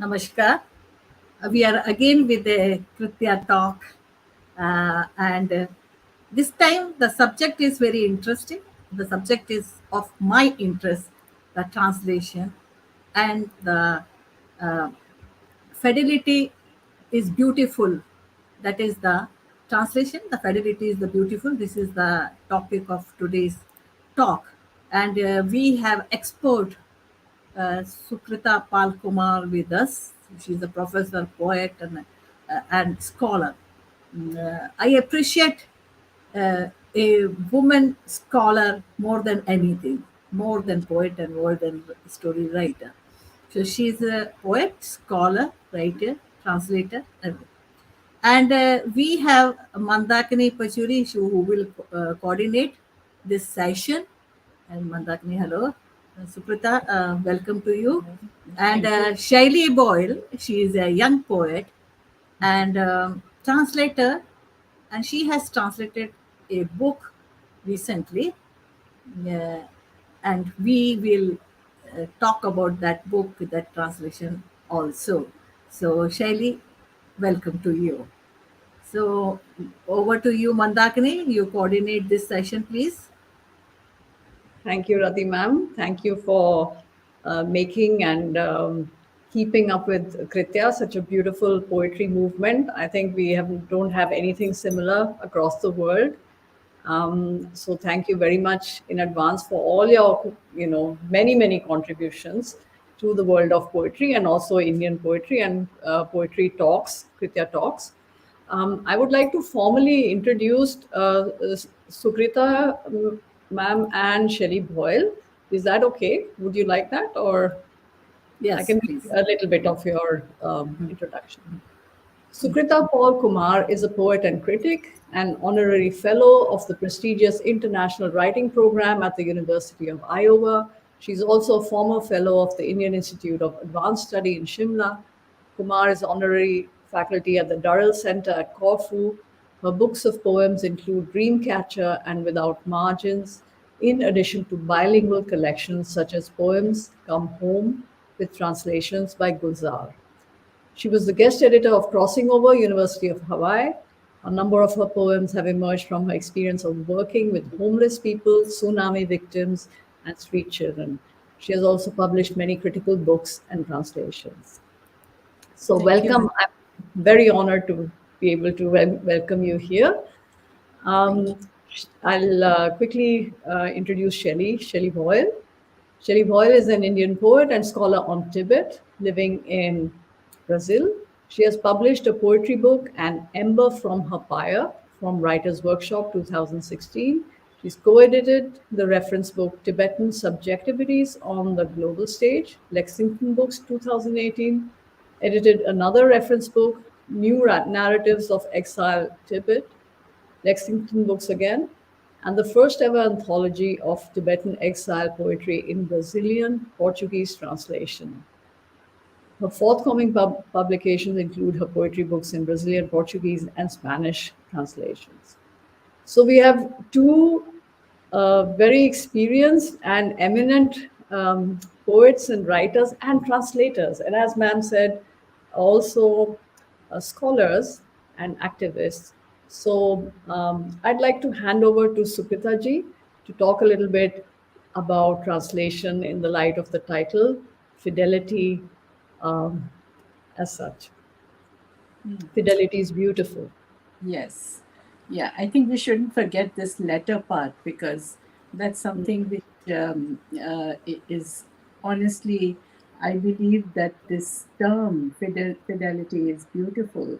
Namaskar. We are again with the Kritya talk, and this time the subject is very interesting. The subject is of my interest, the translation, and the uh, fidelity is beautiful. That is the translation. The fidelity is the beautiful. This is the topic of today's talk, and we have expert Sukrita Kumar with us. She's a professor, poet, and scholar. I appreciate a woman scholar more than anything, more than poet and more than story writer. So she's a poet, scholar, writer, translator, and we have Mandakini Pachauri who will coordinate this session. And Mandakini, hello. Sukrita, welcome to you. And Shelly Bhoil, she is a young poet and translator, and she has translated a book recently, uh, and we will talk about that book, that translation also. So, Shelly, welcome to you. So, over to you, Mandakini. You coordinate this session, please. Thank you, Rati ma'am. Thank you for making and keeping up with Kritya, such a beautiful poetry movement. I think we don't have anything similar across the world. So thank you very much in advance for all your, many contributions to the world of poetry and also Indian poetry and poetry talks, Kritya talks. I would like to formally introduce Sukrita ma'am and Shelly Bhoil. Is that okay? Would you like that? Or I Yes, can please. give a little bit of your introduction. Sukrita Paul Kumar is a poet and critic, an honorary fellow of the prestigious International Writing Program at the University of Iowa. She's also a former fellow of the Indian Institute of Advanced Study in Shimla. Kumar is honorary faculty at the Durrell Center at Corfu. Her books of poems include Dreamcatcher and Without Margins, in addition to bilingual collections such as Poems Come Home, with translations by Gulzar. She was the guest editor of Crossing Over, University of Hawaii. A number of her poems have emerged from her experience of working with homeless people, tsunami victims, and street children. She has also published many critical books and translations. So, Thank you. welcome. I'm very honored to be able to welcome you here. Um, I'll quickly introduce Shelly Bhoil. Shelly Bhoil is an Indian poet and scholar on Tibet, living in Brazil. She has published a poetry book, An Ember from Her Pyre, from Writers' Workshop 2016. She's co-edited the reference book Tibetan Subjectivities on the Global Stage, Lexington Books 2018, edited another reference book, New Narratives of Exile Tibet, Lexington Books again, and the first ever anthology of Tibetan exile poetry in Brazilian Portuguese translation. Her forthcoming publications include her poetry books in Brazilian Portuguese and Spanish translations. So we have two very experienced and eminent poets and writers and translators, and as ma'am said, also scholars and activists. So I'd like to hand over to Sukrita ji to talk a little bit about translation in the light of the title, Fidelity, um, as such. Fidelity is beautiful. Yes. Yeah, I think we shouldn't forget this letter part because that's something which is honestly, I believe that this term, fidelity is beautiful,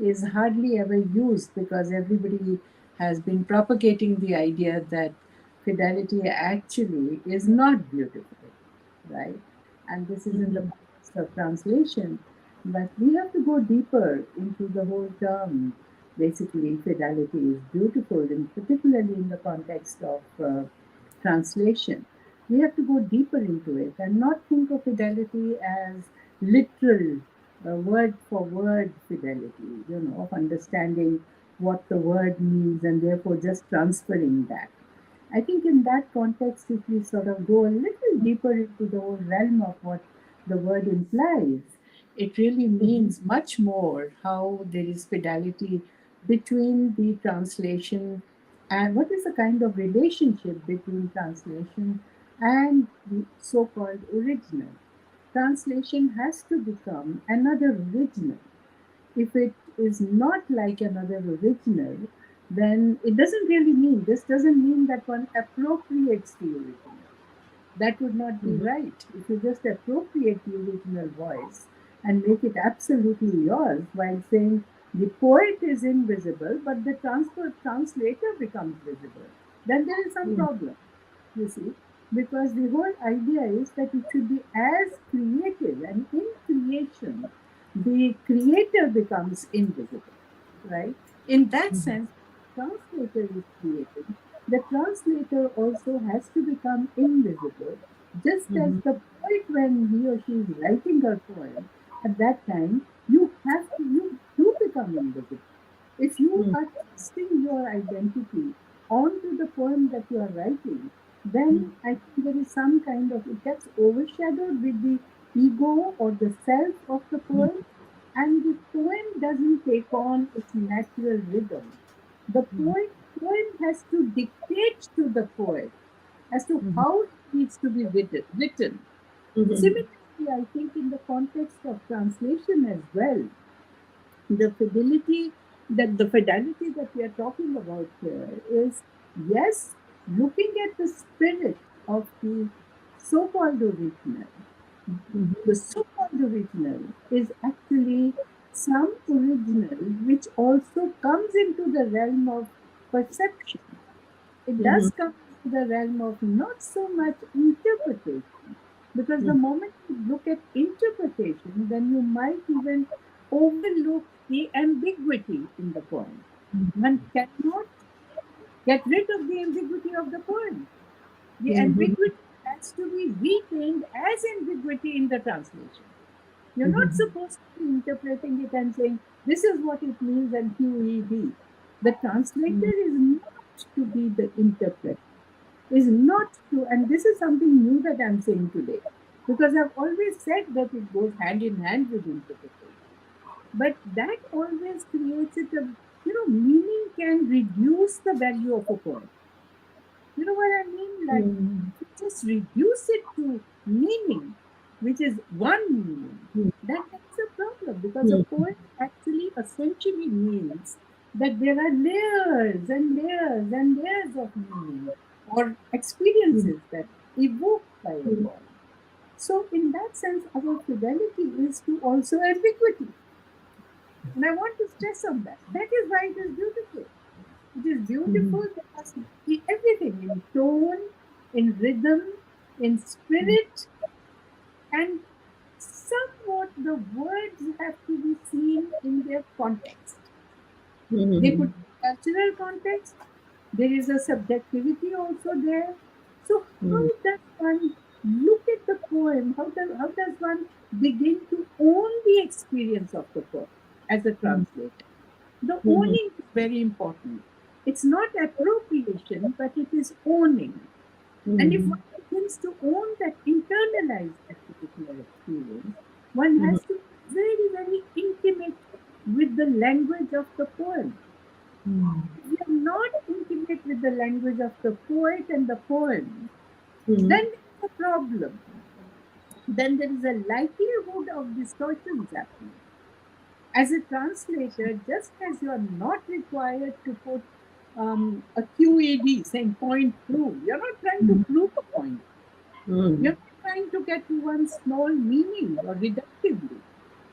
is hardly ever used because everybody has been propagating the idea that fidelity actually is not beautiful, right? And this is in the context of translation. But we have to go deeper into the whole term. Basically, fidelity is beautiful, and particularly in the context of translation. We have to go deeper into it and not think of fidelity as literal, word for word fidelity, of understanding what the word means and therefore just transferring that. I think in that context, if we sort of go a little deeper into the whole realm of what the word implies, It really means much more how there is fidelity between the translation and what is the kind of relationship between translation and the so called original. Translation has to become another original. If it is not like another original, then it doesn't really mean, this doesn't mean that one appropriates the original. That would not be right. If you just appropriate the original voice and make it absolutely yours while saying the poet is invisible, but the translator becomes visible, then there is some problem, you see, because the whole idea is that it should be as creative, and in creation, the creator becomes invisible, right? In that sense, translator is creating. The translator also has to become invisible, just as the poet, when he or she is writing a poem, at that time, you do become invisible. If you are trusting your identity onto the poem that you are writing, then I think there is some kind of, it gets overshadowed with the ego or the self of the poem, and the poem doesn't take on its natural rhythm. The poem has to dictate to the poet as to how it needs to be written. Similarly, I think in the context of translation as well, the fidelity that we are talking about here is, yes, looking at the spirit of the so-called original. The so-called original is actually some original which also comes into the realm of perception. It does come into the realm of not so much interpretation, because the moment you look at interpretation, then you might even overlook the ambiguity in the poem. One cannot get rid of the ambiguity of the poem. The ambiguity has to be retained as ambiguity in the translation. You're not supposed to be interpreting it and saying, this is what it means and QED. The translator is not to be the interpreter, is not to, and this is something new that I'm saying today, because I've always said that it goes hand in hand with interpretation. But that always creates it a, meaning can reduce the value of a poem. You know what I mean? Like, if you just reduce it to meaning, which is one meaning, then that's a problem, because a poem actually essentially means that there are layers and layers and layers of meaning or experiences that evoked by a poem. So, in that sense, our fidelity is to also ambiguity. And I want to stress on that. That is why it is beautiful. It is beautiful because everything in tone, in rhythm, in spirit, and somewhat the words have to be seen in their context. They could be cultural context. There is a subjectivity also there. So how does one look at the poem? How does one begin to own the experience of the poem as a translator? The owning is very important. It's not appropriation, but it is owning. And if one begins to own that, internalize that particular experience, one has to be very, very intimate with the language of the poem. If we are not intimate with the language of the poet and the poem, then there's a problem. Then there is a likelihood of distortions happening. As a translator, just as you are not required to put a QED saying point prove, you're not trying to prove a point. You're not trying to get to one small meaning or reductively.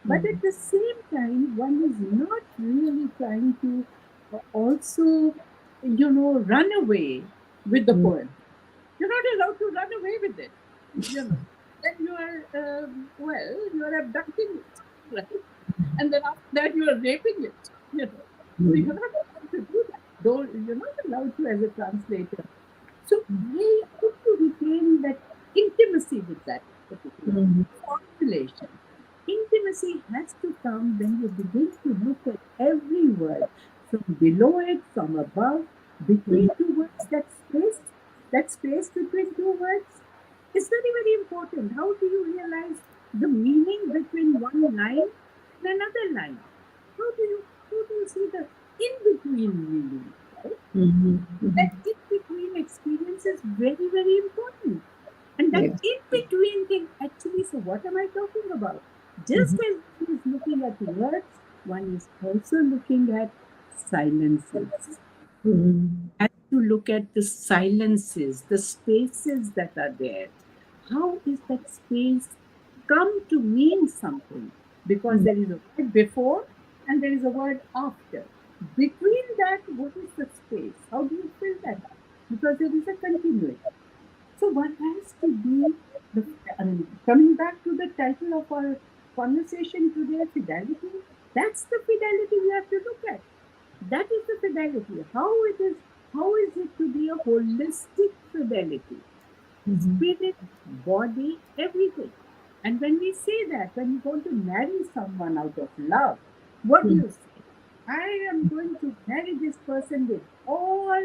But at the same time, one is not really trying to also, run away with the poem. You're not allowed to run away with it. Then you are, you are abducting it, right? And then after that, you are raping it. So you're not allowed to do that. You're not allowed to as a translator. So we have to retain that intimacy with that particular formulation. Intimacy has to come when you begin to look at every word from below it, from above, between two words, that space between two words is very, very important. How do you realize the meaning between one line and another line. How do you see the in between meaning, right? That in between experience is very, very important. And that Yes. in between thing actually, so what am I talking about? Just as one is looking at words, one is also looking at silences. Has to look at the silences, the spaces that are there. How is that space come to mean something? Because there is a word before and there is a word after. Between that, what is the space? How do you fill that up? Because there is a continuity. So one has to be the. I mean, coming back to the title of our conversation today, fidelity. That's the fidelity we have to look at. That is the fidelity. How is it to be a holistic fidelity? Spirit, body, everything. And when we say that, when you want to marry someone out of love, what do you say? I am going to marry this person with all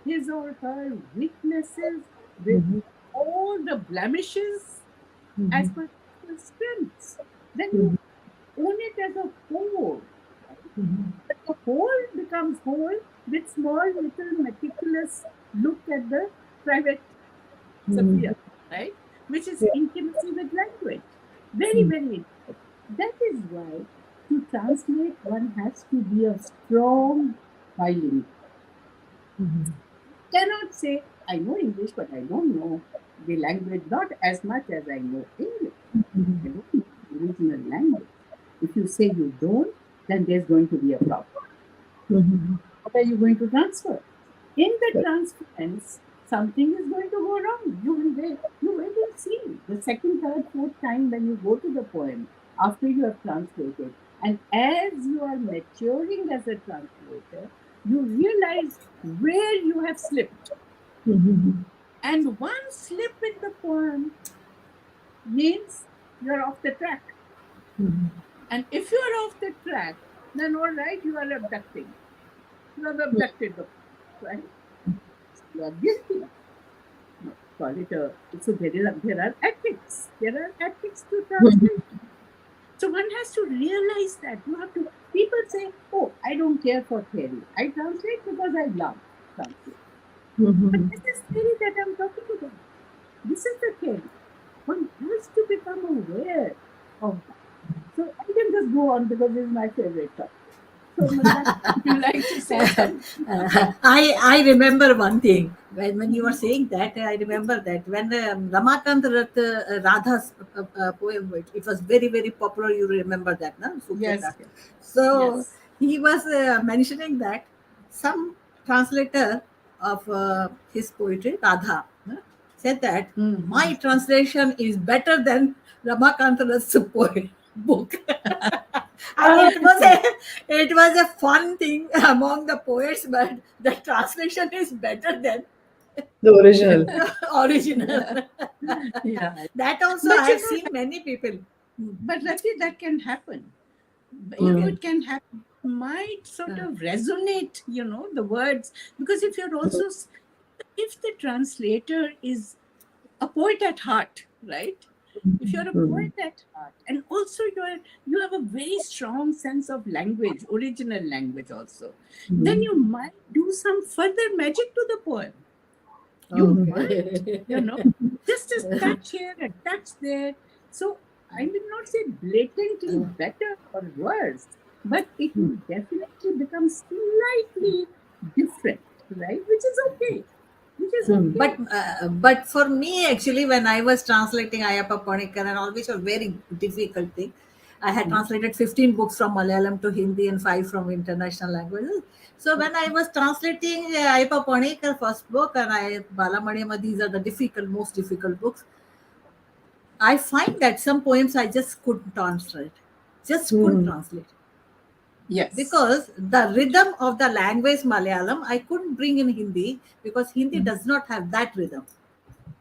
his or her weaknesses, with all the blemishes, as per the strengths. Then you own it as a whole, right? But the whole becomes whole with small little meticulous look at the private sphere, right? Which is intimacy with language. Very, very important. That is why to translate one has to be a strong bilingual. Cannot say, I know English, but I don't know the language, not as much as I know English. I don't know the original language. If you say you don't, then there's going to be a problem. What are you going to transfer? In the transference, something is going to go wrong. You will see the second, third, fourth time when you go to the poem after you have translated. And as you are maturing as a translator, you realize where you have slipped. And one slip in the poem means you're off the track. And if you're off the track, then all right, you are abducting. You have abducted the right? You are guilty. No, call it a. So there are ethics. There are ethics to translation. So one has to realize that you have to. People say, "Oh, I don't care for theory. I translate because I love translate." But this is theory that I'm talking about. This is the theory. One has to become aware of that. So I can just go on because this is my favorite topic. So, Mandakini, would you like to say something? I remember one thing when you were saying that. I remember that when Ramakant Radha's poem, it was very, very popular. You remember that, no? Yes, Sukrita. yes, So yes. he was mentioning that some translator of his poetry, Radha, said that my translation is better than Ramakant Radha's book. And it was a fun thing among the poets, but the translation is better than The original. original. Yeah. That also But I you have know, seen many people. but Rati, that can happen. Okay. It can happen. Might sort of resonate, the words. Because if the translator is a poet at heart, right? If you're a poet at heart, and also you have a very strong sense of language, original language also, then you might do some further magic to the poem. You might, just a touch here, a touch there. So I will not say blatantly better or worse, but it would definitely become slightly different, right? Which is okay. Which is But okay. for me actually, when I was translating Ayappa Panikar and all, which was very difficult thing, I had translated 15 books from Malayalam to Hindi and 5 from international languages. So when I was translating Ayappa Panikar first book and Balamadhyama, these are the most difficult books. I find that some poems I just couldn't translate, just couldn't translate Yes. because the rhythm of the language Malayalam I couldn't bring in Hindi because Hindi does not have that rhythm.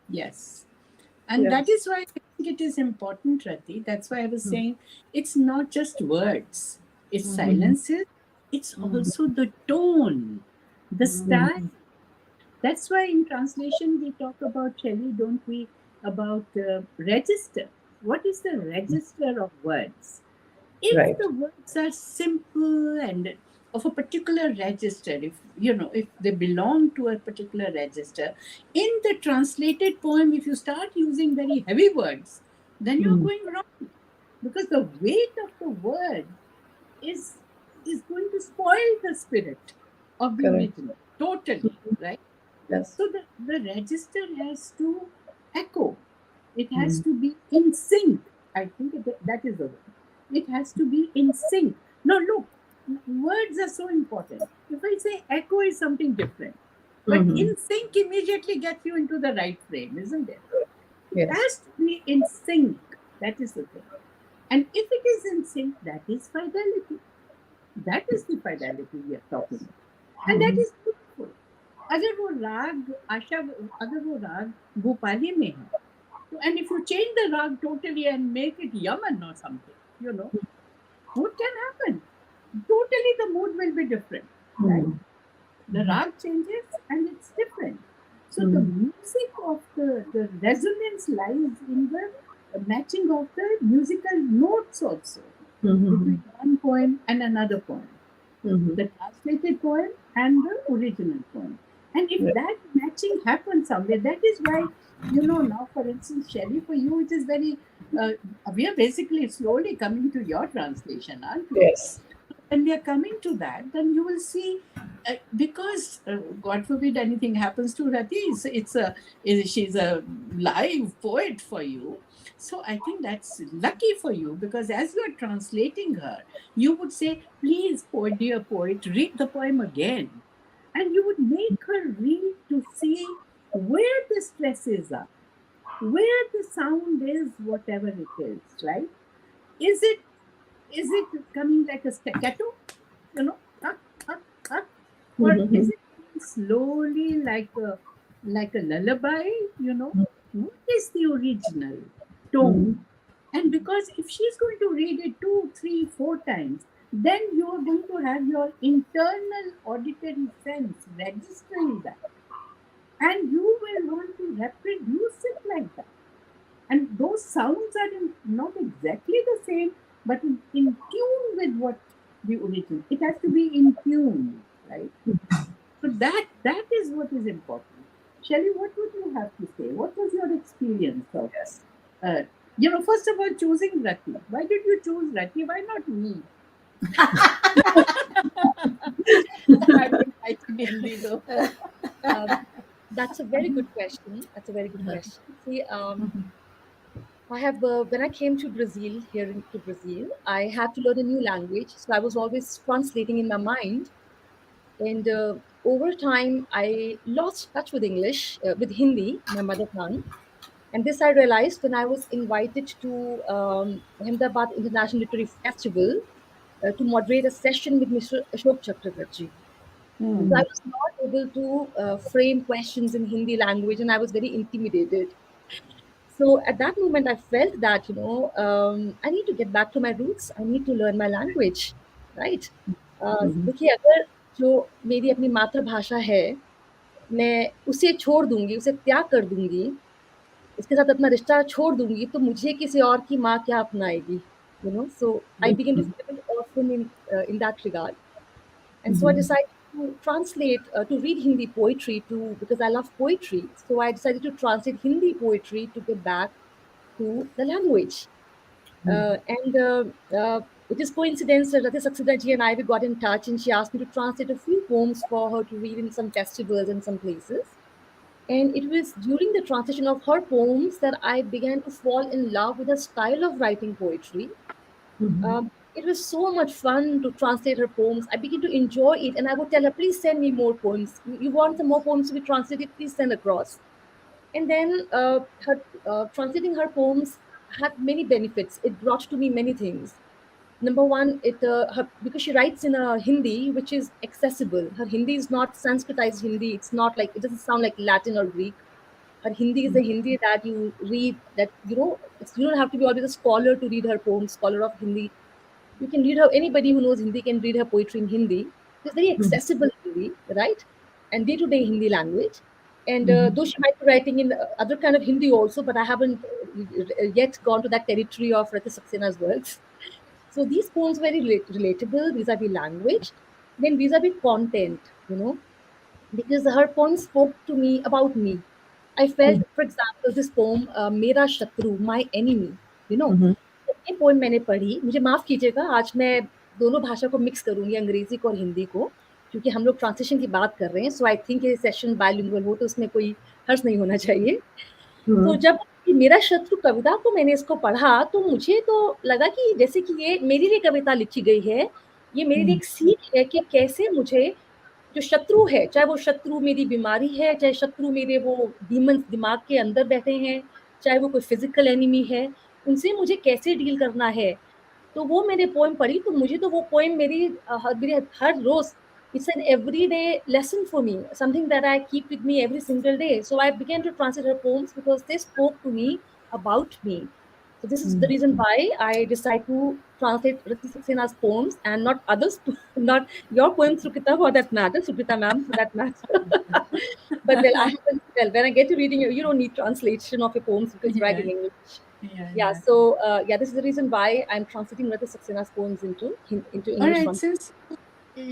Yes. And that Yes. is why I think it is important, Rati. That's why I was saying it's not just words, it's silences, it's also the tone, the style. That's why in translation we talk about Shelley, don't we? About register. what is the register of words? If Right. the words are simple and of a particular register, if they belong to a particular register, in the translated poem, if you start using very heavy words, then you're Mm. going wrong, because the weight of the word is is going to spoil the spirit of the Correct. original totally, right? Yes. So the register has to echo. It has Mm. to be in sync. I think that is the word. It has to be in sync. Now, look, words are so important. If I say echo is something different, but Mm-hmm. in sync immediately gets you into the right frame, isn't it? It Yes. has to be in sync. That is the thing. And if it is in sync, that is fidelity. That is the fidelity we are talking about. And that Mm-hmm. is beautiful. अगर वो राग आशा अगर वो राग भोपाली में है, so, and if you change the rag totally and make it Yaman or something, what can happen? Totally the mood will be different, right? Mm-hmm. The rag changes and it's different. So the Mm-hmm. music of the resonance lies in the matching of the musical notes also Mm-hmm. between one poem and another poem, Mm-hmm. the translated poem and the original poem. And if Yeah. that matching happens somewhere, that is why, now for instance, Shelley, for you, it is very, uh, we are basically slowly coming to your translation, aren't we? Yes. When we are coming to that, then you will see, because God forbid anything happens to Rati, she's a live poet for you. So I think that's lucky for you, because as you are translating her, you would say, "Please, poet, dear poet, read the poem again," and you would make her read to see where the stresses are, where the sound is, whatever it is, right? Is it coming like a staccato, you know, up, up, up, or Mm-hmm. is it coming slowly like a lullaby? What is the original Mm-hmm. tone? And because if she's going to read it two, three, four times, then you are going to have your internal auditory sense registering that, and you will want to reproduce it like that. And those sounds are not exactly the same, but in tune with what the original. It has to be in tune, right? So that is what is important. Shelley, what would you have to say? What was your experience of, Yes. uh, first of all, choosing Rati? Why did you choose Rati? Why not me? I don't like it in Hindi though. Um, that's a very good question. That's a very good question. See, I have when I came to Brazil, to Brazil, I had to learn a new language. So I was always translating in my mind, and over time, I lost touch with English, with Hindi, my mother tongue. And this I realized when I was invited to Ahmedabad International Literary Festival to moderate a session with Mr. Ashok Chakrabarti. So I Hmm. was not able to frame questions in Hindi language, and I was very intimidated. So at that moment, I felt that I need to get back to my roots. I need to learn my language, right? देखिए अगर जो मेरी अपनी मातृभाषा है, मैं उसे छोड़ दूंगी, उसे त्याग कर दूंगी, उसके साथ अपना रिश्ता छोड़ दूंगी, तो मुझे किसी और की माँ क्या अपनाएगी, So I began to feel a bit orphan in that regard. And so I Mm-hmm. decided to translate, to read Hindi poetry because I love poetry. So I decided to translate Hindi poetry to get back to the language. And it is coincidence that Rati Saxena ji and I we got in touch, and she asked me to translate a few poems for her to read in some festivals and some places. And it was during the translation of her poems that I began to fall in love with her style of writing poetry. It was so much fun to translate her poems. I began to enjoy it, and I would tell her, "Please send me more poems. You want some more poems to be translated? Please send across." And then her translating her poems had many benefits. It brought to me many things. Number one, because she writes in a Hindi which is accessible. Her Hindi is not Sanskritized Hindi. It's not like it doesn't sound like Latin or Greek. Her Hindi is a Hindi that you read. That you don't have to be always a scholar to read her poems. Scholar of Hindi, you can read her. Anybody who knows Hindi can read her poetry in Hindi. It's very accessible Hindi, right? And day-to-day Hindi language. And though she might be writing in other kind of Hindi also, but I haven't yet gone to that territory of Rati Saxena's works. So these poems were very relatable vis-a-vis language, then vis-a-vis content, because her poems spoke to me about me. I felt, for example, this poem, Mera Shatru, My Enemy, you know, ये poem मैंने पढ़ी, मुझे माफ़ कीजिएगा, आज मैं दोनों भाषा को मिक्स करूँगी, अंग्रेज़ी को और हिंदी को, क्योंकि हम लोग ट्रांसलेशन की बात कर रहे हैं, सो आई थिंक ये सेशन बायलिंगुअल हो, तो उसमें कोई हर्ज नहीं होना चाहिए। तो जब ये मेरा शत्रु कविता को मैंने इसको पढ़ा, तो मुझे तो लगा कि जैसे कि ये मेरे लिए कविता लिखी गई है, ये मेरे लिए एक सीख है कि कैसे मुझे जो शत्रु है, चाहे वो शत्रु मेरी बीमारी है, चाहे शत्रु मेरे वो डीमंस दिमाग के अंदर बैठे हैं, चाहे वो कोई फिजिकल एनिमी है, उनसे मुझे कैसे डील करना है। तो वो मैंने पोएम पढ़ी, तो मुझे तो वो पोएम मेरे हर रोज it's an everyday lesson for me, something that I keep with me every single day. So I began to translate her poems because they spoke to me about me. So this is the reason why I decided to translate Rati Saxena's poems and not others, not your poems, Sukrita, for that matter, Sukrita ma'am, for that matter. But well, I haven't. Well, when I get to reading, you don't need translation of your poems because you write in English. Yeah. So this is the reason why I'm translating Rati Saxena's poems into All English. right, since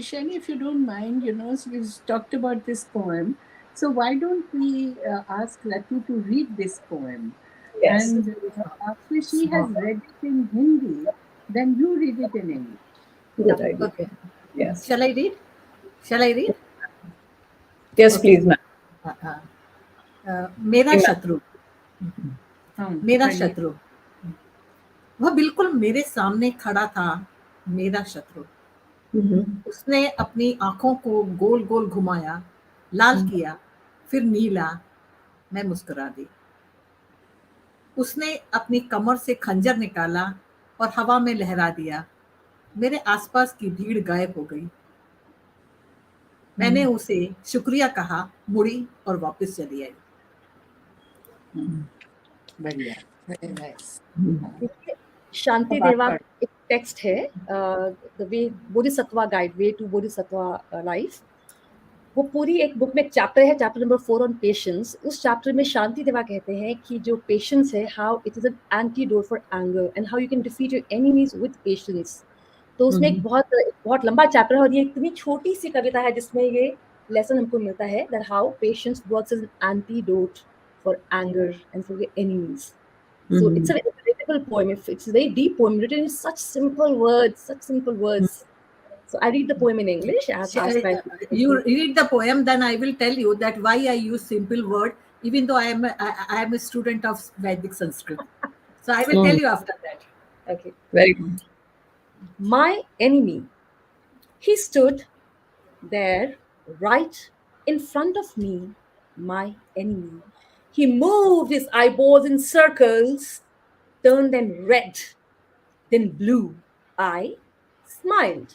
Shelly, if you don't mind, so we've talked about this poem. So why don't we ask Rati to read this poem? Yes. And after she has read it in Hindi, then you read it in English. Good idea. Okay. Yes. Shall I read? Shall I read? Yes, please, ma'am. मेरा शत्रु, मेरा Really. शत्रु, वह बिल्कुल मेरे सामने खड़ा था, मेरा शत्रु। उसने अपनी आंखों को गोल गोल घुमाया, लाल किया, फिर नीला, मैं मुस्कुरा दी। उसने अपनी कमर से खंजर निकाला और हवा में लहरा दिया। मेरे आसपास की भीड़ गायब हो गई। मैंने उसे शुक्रिया कहा, मुड़ी और वापस चली आई। बढ़िया, very nice. शांति देवा एक टेक्स्ट है, the way Bodhisattva guide, way to Bodhisattva life. वो पूरी एक बुक में एक चैप्टर है, चैप्टर नंबर 4 ऑन पेशेंस। उस चैप्टर में शांति देवा कहते हैं कि जो पेशेंस है, how it is an antidote for anger and how you can defeat your enemies with patience. तो उसमें एक बहुत लंबा चैप्टर है और ये इतनी छोटी सी कविता है जिसमें ये लेसन हमको मिलता है, that how patience works as an antidote for anger and for your enemies. So it's a very relatable poem. It's a very deep poem written in such simple words. So I read the poem in English. As You read the poem, then I will tell you that why I use simple word, even though I am a student of Vedic Sanskrit. So I will tell you after that. Okay. Very good. My enemy. He stood there right in front of me, my enemy. He moved his eyeballs in circles, turned them red, then blue. I smiled.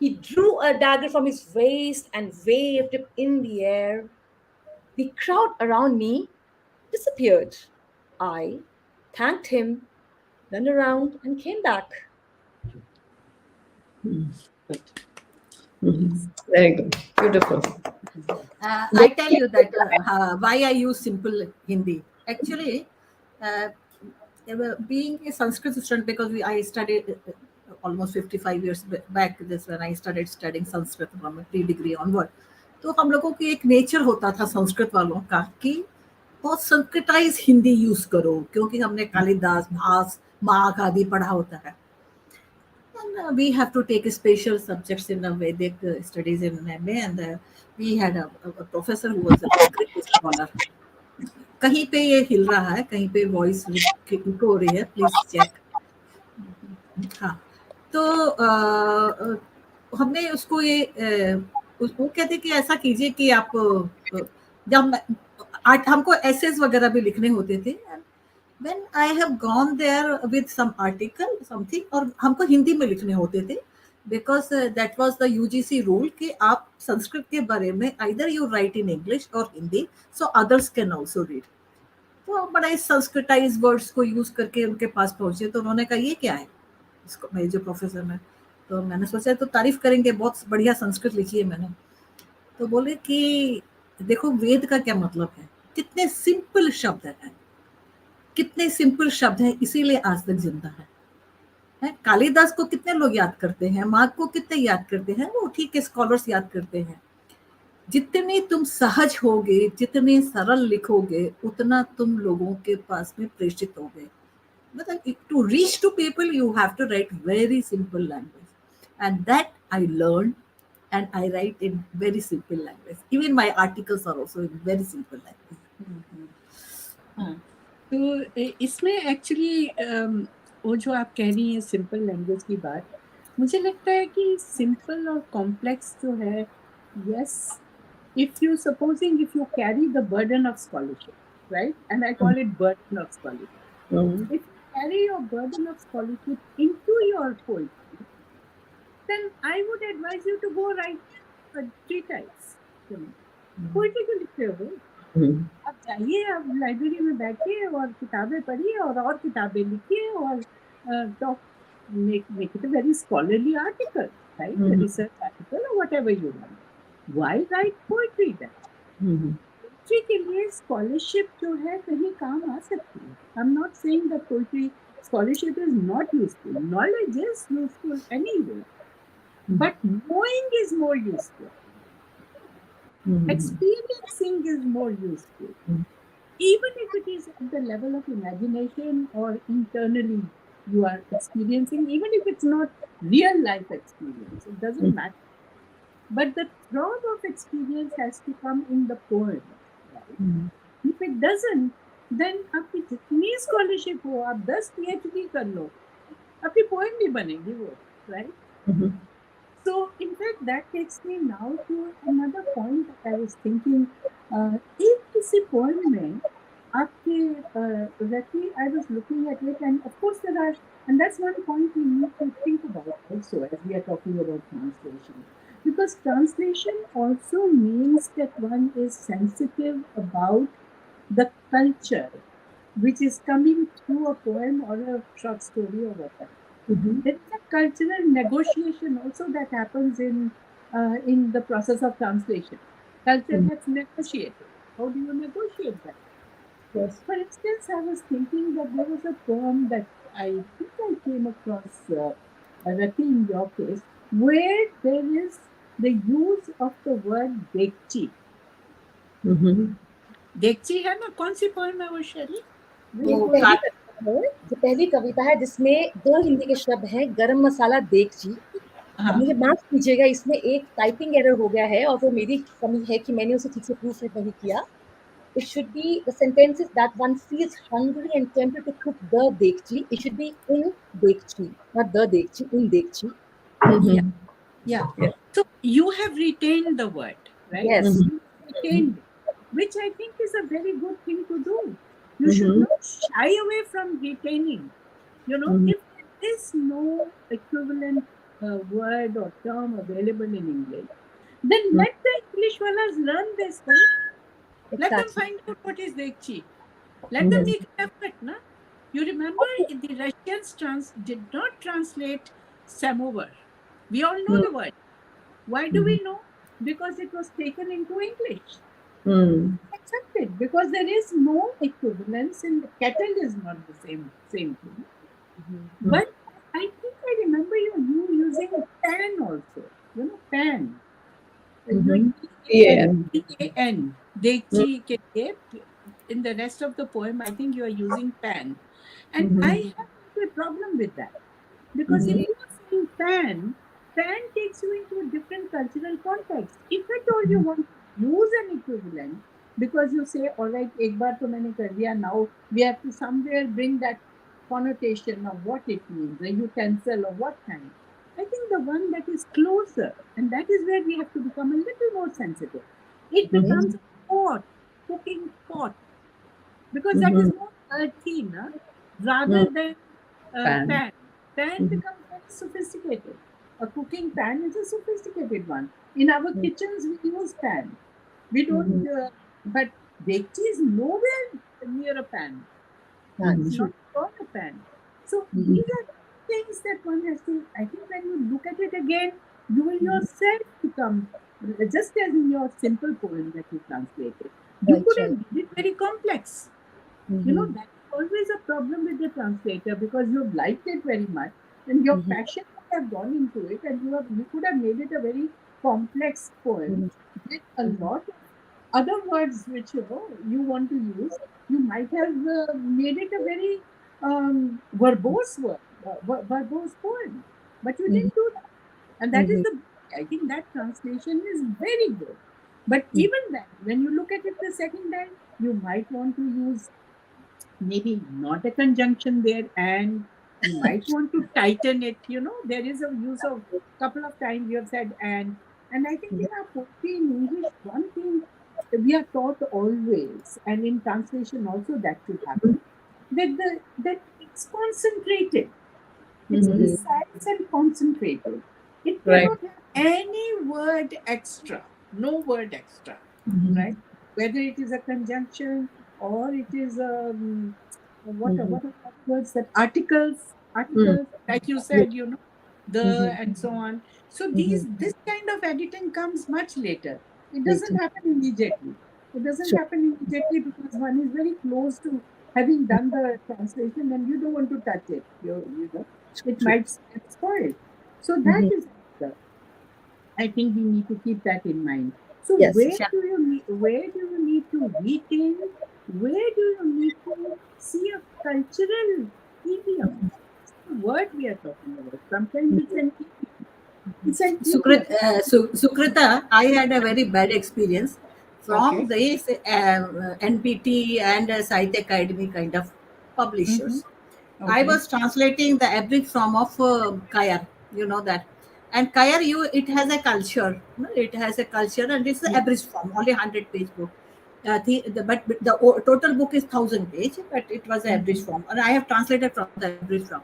He drew a dagger from his waist and waved it in the air. The crowd around me disappeared. I thanked him, turned around, and came back. Very good. Beautiful. I tell you that why I use simple Hindi. Actually, being a Sanskrit student, because I studied almost 55 years back, this when I started studying Sanskrit from a pre-degree onward. तो हम लोगों की एक nature होता था संस्कृत वालों का कि बहुत संस्कृताइज हिंदी यूज करो, क्योंकि हमने कालिदास, भास, माघ आदि पढ़ा होता है. And we have to take special subjects in Vedic studies in MA, and we had a professor who was a great scholar. कहीं पे ये हिल रहा है, कहीं पे वॉइस इको हो रही है, प्लीज चेक. हाँ, तो हमने उसको वो कहते कि ऐसा कीजिए कि आप जब हमको एसेस वगैरह भी लिखने होते थे, when I have gone there with some article something, और हमको हिंदी में लिखने होते थे, because that was the UGC rule कि आप संस्कृत के बारे में either you write in English or Hindi, so others can also read. तो बड़ा संस्कृताइज वर्ड्स को यूज करके उनके पास पहुंचे, तो उन्होंने कहा ये क्या है, इसको मेरे जो प्रोफेसर में, तो मैंने सोचा तो तारीफ करेंगे, बहुत बढ़िया संस्कृत लिखी है मैंने. तो बोले कि देखो वेद का क्या मतलब है, कितने सिंपल शब्द है, कितने सिंपल शब्द है, इसीलिए आज तक जिंदा है। कालिदास को कितने लोग याद करते हैं, मार्ग को कितने याद करते हैं, वो ठीक है स्कॉलर्स याद करते हैं। जितने तुम सहज होगे, जितने सरल लिखोगे, उतना तुम लोगों के पास में प्रेषित होगे। मतलब to reach to people you have to write very simple language, and that I learn, and I write in very simple language. Even my articles are also in very simple language. हाँ, तो इसमें actually वो जो आप कह रही हैं simple language की बात, मुझे लगता है कि सिंपल और कॉम्प्लेक्स जो है, yes, if you supposing if you carry the burden of scholarship, right, and I call it burden of scholarship, if you carry your burden of scholarship into your poetry, then I would advise you to go write treatise, you know, poetry को लिखते हो, आप जाइए, आप library में बैठिए और किताबें पढ़िए और किताबें लिखिए और talk, make it a very scholarly article, right, a research article or whatever you want. Why write poetry then? Poetry के लिए स्कॉलरशिप जो है कहीं काम आ सकती है। I am not saying that poetry scholarship is not useful, knowledge is useful anyway, but knowing is more useful, experiencing is more useful, even if it is at the level of imagination or internally you are experiencing, even if it's not real life experience, it doesn't matter. But the throb of experience has to come in the poem. Right? If it doesn't, then आपकी जितनी scholarship हो, आप 10 PhD कर लो, आपकी poem नहीं बनेगी वो, right? So in fact that takes me now to another point that I was thinking. एक किसी poem में आपके Rati, I was looking at it, and of course there are, and that's one point we need to think about also as we are talking about translation, because translation also means that one is sensitive about the culture which is coming through a poem or a short story or whatever. There is a cultural negotiation also that happens in the process of translation. Culture gets negotiated. How do you negotiate that? Yes. For instance, I was thinking that there was a poem that I think I came across, Rati, in your case, where there is the use of the word dekchi. dekchi है ना, कौन सी poem है वो शेरी? जो पहली कविता है जिसमें 2 हिंदी के शब्द हैं, गरम मसाला देगची। अब मुझे माफ कीजिएगा, इसमें एक टाइपिंग एरर हो गया है और वो मेरी कमी है कि मैंने उसे ठीक से प्रूफ नहीं किया। It should be the sentence is that one feels hungry and tempted to cook the dekchi. It should be in dekchi, not the dekchi, in dekchi. Yeah. So you have retained the word, right? Yes. You retained it, which I think is a very good thing to do. You should not shy away from retaining. You know, if there is no equivalent word or term available in English, then let the English fellas learn this, right? Let them find out what is dekchi. Let them make an effort, na? You remember the Russians did not translate samovar. We all know the word. Why do we know? Because it was taken into English. Accepted, because there is no equivalence in the kettle is not the same thing. But I think I remember you using pan also. You know, pan. P-A-N. Dekchi ke liye. In the rest of the poem, I think you are using pan. And I have a problem with that. Because if you are saying pan, pan takes you into a different cultural context. If at all you want to use an equivalent, because you say, all right, ek baar to maine kar diya, now we have to somewhere bring that connotation of what it means, a utensil or what kind. I think the one that is closer, and that is where we have to become a little more sensitive. It becomes a pot, cooking pot, because that is more earthy, na? Rather than pan. Pan becomes very sophisticated. A cooking pan is a sophisticated one. In our kitchens, we use pan. We don't, but dekchi is nowhere near a pan. It's not called a pan. So these are things that one has to, I think when you look at it again, you will yourself become just as in your simple poem that you translated, you Right, could have right. made it very complex. Mm-hmm. That's always a problem with the translator because you've liked it very much and your Mm-hmm. passion would have gone into it, and you could have made it a very complex poem with a lot of other words which you want to use. You might have made it a very verbose word, verbose poem, but you Mm-hmm. didn't do that, and that is Mm-hmm. the. I think that translation is very good. But even then, when you look at it the second time, you might want to use maybe not a conjunction there, and you might want to tighten it. There is a use of couple of times you have said and I think in our poetry in English, one thing we are taught always, and in translation also that should happen, that it's concentrated, it's Mm-hmm. precise and concentrated. It Right. cannot have any word extra, no word extra, right? Whether it is a conjunction or it is Mm-hmm. what are the words, that Mm-hmm. articles, like you Yeah. said, the Mm-hmm. and so on. So Mm-hmm. this kind of editing comes much later. It doesn't Later. happen immediately. It doesn't Sure. happen immediately because one is very close to having done the translation and you don't want to touch it. It True. might get spoiled. So that Mm-hmm. is I think we need to keep that in mind. So Yes. where do you need to rethink? Where do you need to see a cultural idiom? It's the word we are talking about. Sometimes it's an idiom. It's an idiom. Sukrita, I had a very bad experience from Okay. these NPT and Sahitya Academy kind of Mm-hmm. publishers. I Okay. was translating the abridged form of Kayar, you know that. And Kayar, it has a culture. It has a culture, and it's the Yeah. abridged form, only 100-page book. But the total book is 1,000 page, but it was an abridged Mm-hmm. form, and I have translated from the abridged form.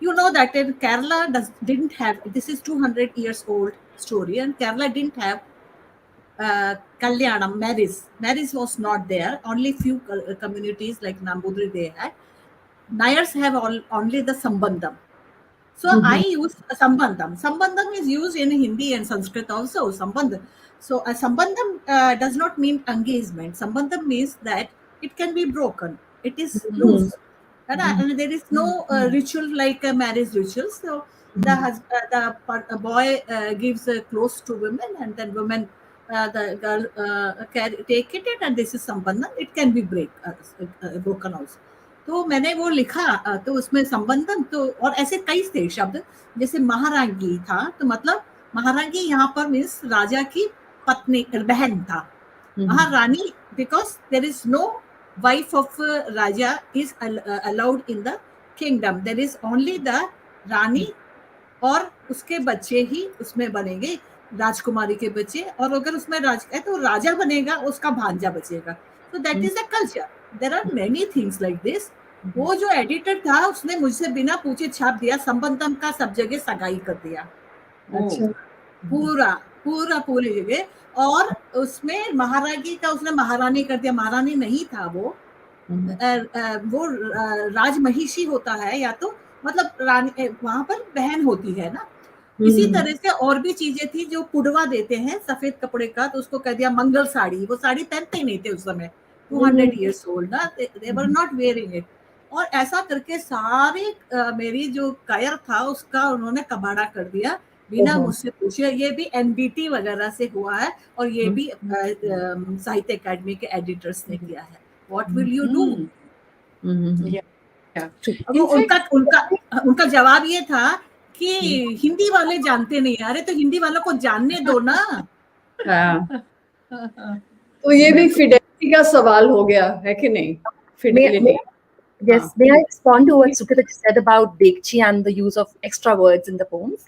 You know that in Kerala didn't have, this is 200 years old story, and Kerala didn't have Kalyanam, marriage. Marriage was not there. Only few communities like Nambudri they had. Nayars have only the Sambandham. So I Mm-hmm. use Sambandham. Sambandham is used in Hindi and Sanskrit also. Sambandham. So a Sambandham does not mean engagement. Sambandham means that it can be broken. It is Mm-hmm. loose. And there is no ritual like a marriage ritual. So the boy gives clothes to women, and then women, the girl take it, and this is Sambandham. It can be broken also. तो मैंने वो लिखा, तो उसमें संबंधन तो और ऐसे कई थे शब्द, जैसे महारानी था, तो मतलब महारानी यहाँ पर मीन्स राजा की पत्नी, बहन था। Mm-hmm. Maharani because there is no wife of raja is allowed in the kingdom, there is only the rani और उसके बच्चे ही उसमें बनेंगे, राजकुमारी के बच्चे, और अगर उसमें राज है तो राजा बनेगा, उसका भांजा बचेगा। तो that is the culture, there are many things like this. वो जो एडिटर था उसने मुझसे बिना पूछे छाप दिया, संबंधम का सब जगह सगाई कर दिया, Oh. अच्छा। पूरा पूरी जगह, और उसमें महारानी का उसने महारानी कर दिया। महारानी नहीं था वो, वो राजमहिषी होता है, या तो मतलब रानी वहां पर बहन होती है ना। इसी Mm-hmm. तरह से और भी चीजें थी जो पुडवा देते हैं सफेद कपड़े का, तो उसको कह दिया मंगल साड़ी। वो साड़ी पहनते ही नहीं थे उस समय, 200 years old ना, दे वर नॉट वेयरिंग इट। और ऐसा करके सारे मेरी जो कायर था उसका उन्होंने कबाड़ा कर दिया बिना Oh, मुझसे पूछे। ये भी एनबीटी वगैरह से हुआ है, और ये भी साहित्य अकादमी के एडिटर्स ने किया है। What will you do? Mm. mm-hmm. Yeah. Yeah. True. अब In उनका fact, उनका उनका जवाब ये था कि हिंदी वाले जानते नहीं। अरे तो हिंदी वालों को जानने दो ना। हाँ, uh, तो ये भी फिडेलिटी का सवाल हो गया है कि नहीं? फिडेलिटी, Yes, हाँ, may I respond to what Sukrita just said about Dekchi and the use of extra words in the poems?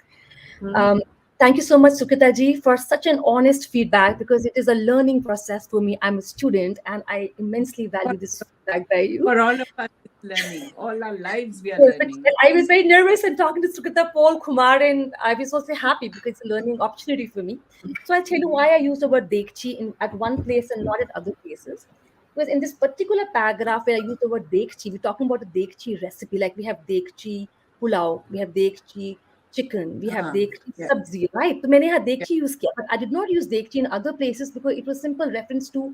Um, thank you so much, Sukrita ji, for such an honest feedback, because it is a learning process for me. I'm a student and I immensely for, value this feedback by you. for all of us, it's learning. All our lives, we are Yes, but learning. still, I was very nervous and talking to Sukrita, Paul, Kumar, and I was also happy because it's a learning opportunity for me. So I'll tell you why I used the word Dekchi at one place and not at other places. Because in this particular paragraph where I use the word Dekchi, we're talking about a Dekchi recipe. Like we have Dekchi pulao, we have Dekchi chicken, we have Ah, dekchi yeah. sabzi, right? तो मैंने यहाँ dekchi use किया, but I did not use dekchi in other places because it was simple reference to,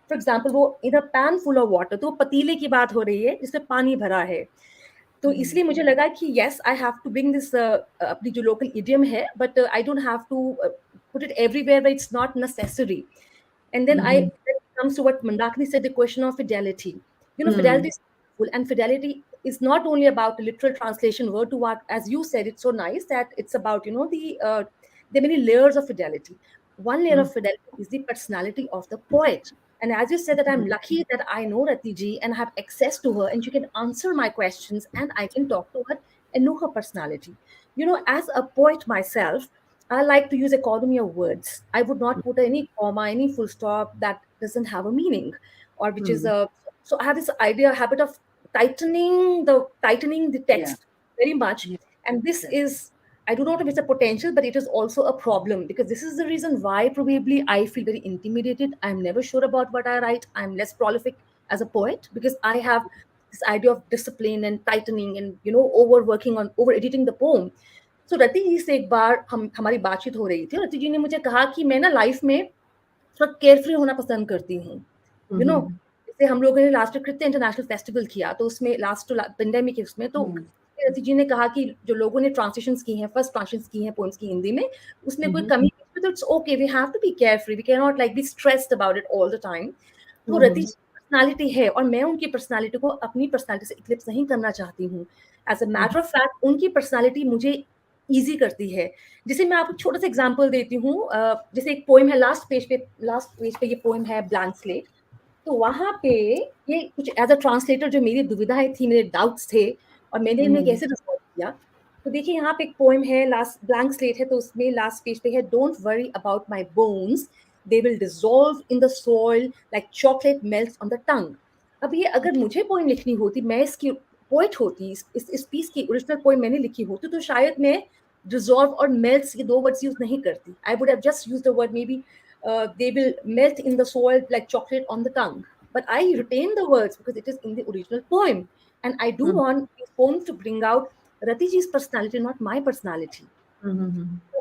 for example, वो in a pan full of water, तो पतीले की बात हो रही है जिसमें पानी भरा है. तो इसलिए मुझे लगा कि yes, I have to bring this अपनी जो local idiom है, but I don't have to put it everywhere where it's not necessary. And then then it comes to what Mandakini said, the question of fidelity. You know, fidelity is beautiful, and fidelity is not only about the literal translation word to word, as you said, it's so nice that it's about, you know, there are many layers of fidelity. One layer of fidelity is the personality of the poet. And as you said, that I'm lucky that I know Rati ji and have access to her, and she can answer my questions, and I can talk to her and know her personality. You know, as a poet myself, I like to use economy of words. I would not put any comma, any full stop that doesn't have a meaning, or which is a. So I have this habit of tightening the Yeah. text very much, Yeah. and this Yeah. is, I do not know if it's a potential, but it is also a problem because this is the reason why probably I feel very intimidated. I'm never sure about what I write. I'm less prolific as a poet because I have this idea of discipline and tightening and, you know, overworking on over editing the poem. So रति जी से एक बार हमारी बातचीत हो रही थी और रति जी ने मुझे कहा कि मैं ना लाइफ में थोड़ा केयरफ्री होना पसंद करती हूँ. यू नो, जैसे हम लोगों ने लास्ट कृत्य इंटरनेशनल फेस्टिवल किया तो उसमें लास्ट पेंडेमिक के उसमें तो रति जी ने कहा कि जो लोगों ने ट्रांसलेशंस की हैं, फर्स्ट ट्रांसलेशंस की हैं पोएम्स की हिंदी में, उसमें कोई कमी नहीं, तो it's okay, we have to be carefree, we can not like be stressed about it all the time. तो रति जी पर्सनालिटी है और मैं उनकी पर्सनालिटी को अपनी पर्सनालिटी से इक्लिप्स नहीं करना चाहती हूँ. As a matter of fact उनकी पर्सनालिटी मुझे ईजी करती है. जैसे मैं आपको छोटा सा एग्जांपल देती हूँ, जैसे एक पोएम है लास्ट पेज पे ये पोएम है ब्लैंक स्लेट. तो वहां पे ये कुछ एज अ ट्रांसलेटर जो मेरी दुविधाएं थी, मेरे डाउट्स थे और मैंने इन्हें कैसे रिजॉल्व किया. तो देखिए यहाँ पे एक पोएम है, लास्ट ब्लैंक स्लेट है, तो उसमें लास्ट पेज पे है, don't worry about my bones, they will dissolve in the soil like chocolate melts on the tongue. अब ये अगर मुझे पोएम लिखनी होती, मैं इसकी पोएट होती, इस पीस की ओरिजिनल पोएम मैंने लिखी होती, तो शायद मैं dissolve और melts ये दो वर्ड्स यूज नहीं करती. I would have just used the word maybe they will melt in the soil like chocolate on the tongue. But I retain the words because it is in the original poem. And I do want this poem to bring out Ratiji's personality, not my personality.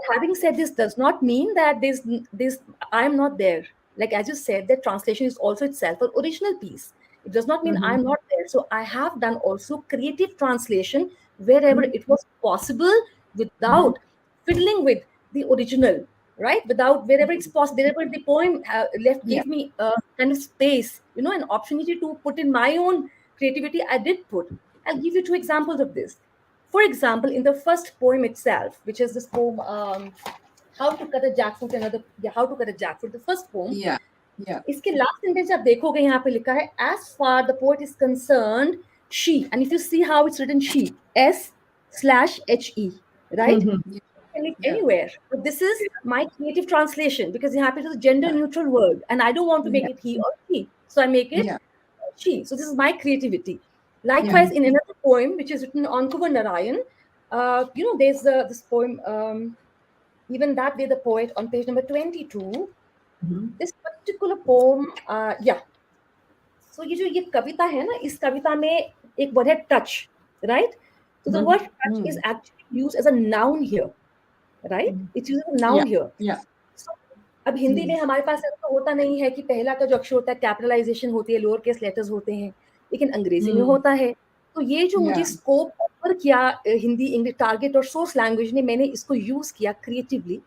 Having said this does not mean that this I am not there. Like as you said, that translation is also itself an original piece. It does not mean I'm not there. So I have done also creative translation wherever it was possible without fiddling with the original, right? Without wherever it's possible, wherever the poem left gave me a kind of space, you know, an opportunity to put in my own creativity. I did put. I'll give you two examples of this. For example, in the first poem itself, which is this poem, How to Cut a Jackfruit, How to Cut a Jackfruit, the first poem. Yeah. Yeah. इसके last sentence आप देखोगे यहाँ पे लिखा है, as far the poet is concerned, she, and if you see how it's written, she, S/HE, right? Can live anywhere. But this is my creative translation because यहाँ पे is a gender neutral word, and I don't want to make it he or she, so I make it she. So this is my creativity. Likewise, in another poem which is written on Kumar Narayan, you know, there's this poem, even that way the poet on page number 22. This particular poem, yeah. So ये जो ये कविता है ना, इस कविता में एक word है touch, right? So the word touch is actually used as a noun here, right? It's used as a noun here. Yeah. So, अब हिंदी में हमारे पास ऐसा होता नहीं है कि पहला का जो अक्षर होता है कैपिटलाइजेशन होती है, लोअर केस लेटर्स होते हैं, लेकिन अंग्रेजी में होता है. तो ये जो मुझे स्कोप ऑफर किया हिंदी इंग्लिश टारगेट और सोर्स लैंग्वेज ने, मैंने इसको यूज किया क्रिएटिवली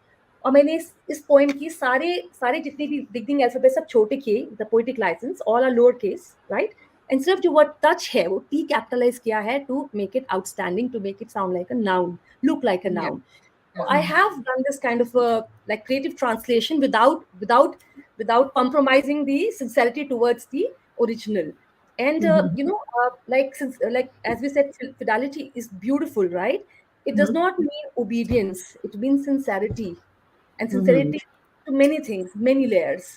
और मैंने इस पोएम की सारे जितने भी बिगनिंग अल्फाबेट सब छोटे किए, the poetic license all are lower case, right? And सिर्फ जो वर्ड टच है वो टी कैपिटलाइज किया है to make it outstanding, to make it sound like a noun, look like a noun. So I have done this kind of like creative translation without compromising the sincerity towards the original. And you know, like as we said, fidelity is beautiful, right? It does not mean obedience; it means sincerity, and sincerity to many things, many layers.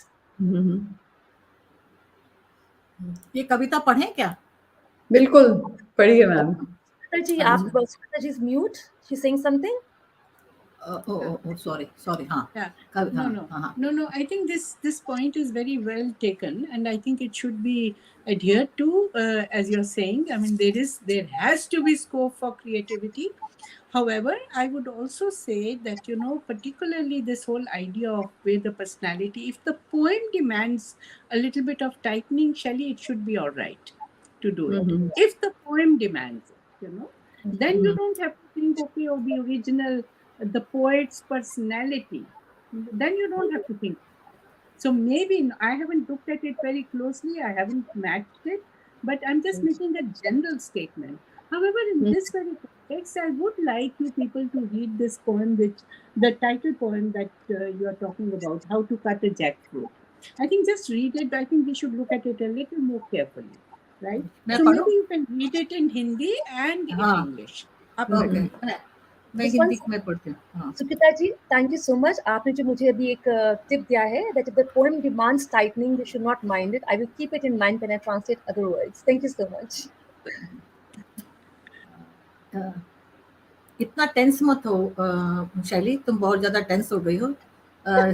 ये कविता पढ़ें क्या? बिल्कुल पढ़िए ma'am. Sukrita ji is mute. She's saying something. Sorry. हाँ. Yeah. हाँ. No. I think this point is very well taken, and I think it should be adhered to, as you're saying. I mean, there has to be scope for creativity, However, I would also say that, particularly this whole idea of where the personality, if the poem demands a little bit of tightening, Shelley, it should be all right to do it. Mm-hmm. If the poem demands it, then you don't have to think, okay, oh, the original, the poet's personality, then you don't have to think. So maybe I haven't looked at it very closely, I haven't matched it, but I'm just making a general statement. However, in this very context, I would like you people to read this poem, which the title poem that you are talking about, How to Cut a Jackfruit. I think just read it. I think we should look at it a little more carefully, right? मैं So maybe पढ़ूं? you can read it in Hindi and in हाँ, English. Up okay, to you. मैं This Hindi one's में पढ़ती हूँ. हाँ. Sukrita ji, thank you so much. आपने जो मुझे अभी एक टिप दिया है that if the poem demands tightening, you should not mind it. I will keep it in mind when I translate other words. Thank you so much. इतना tense मत हो शैली, तुम बहुत ज्यादा टेंस हो गई हो.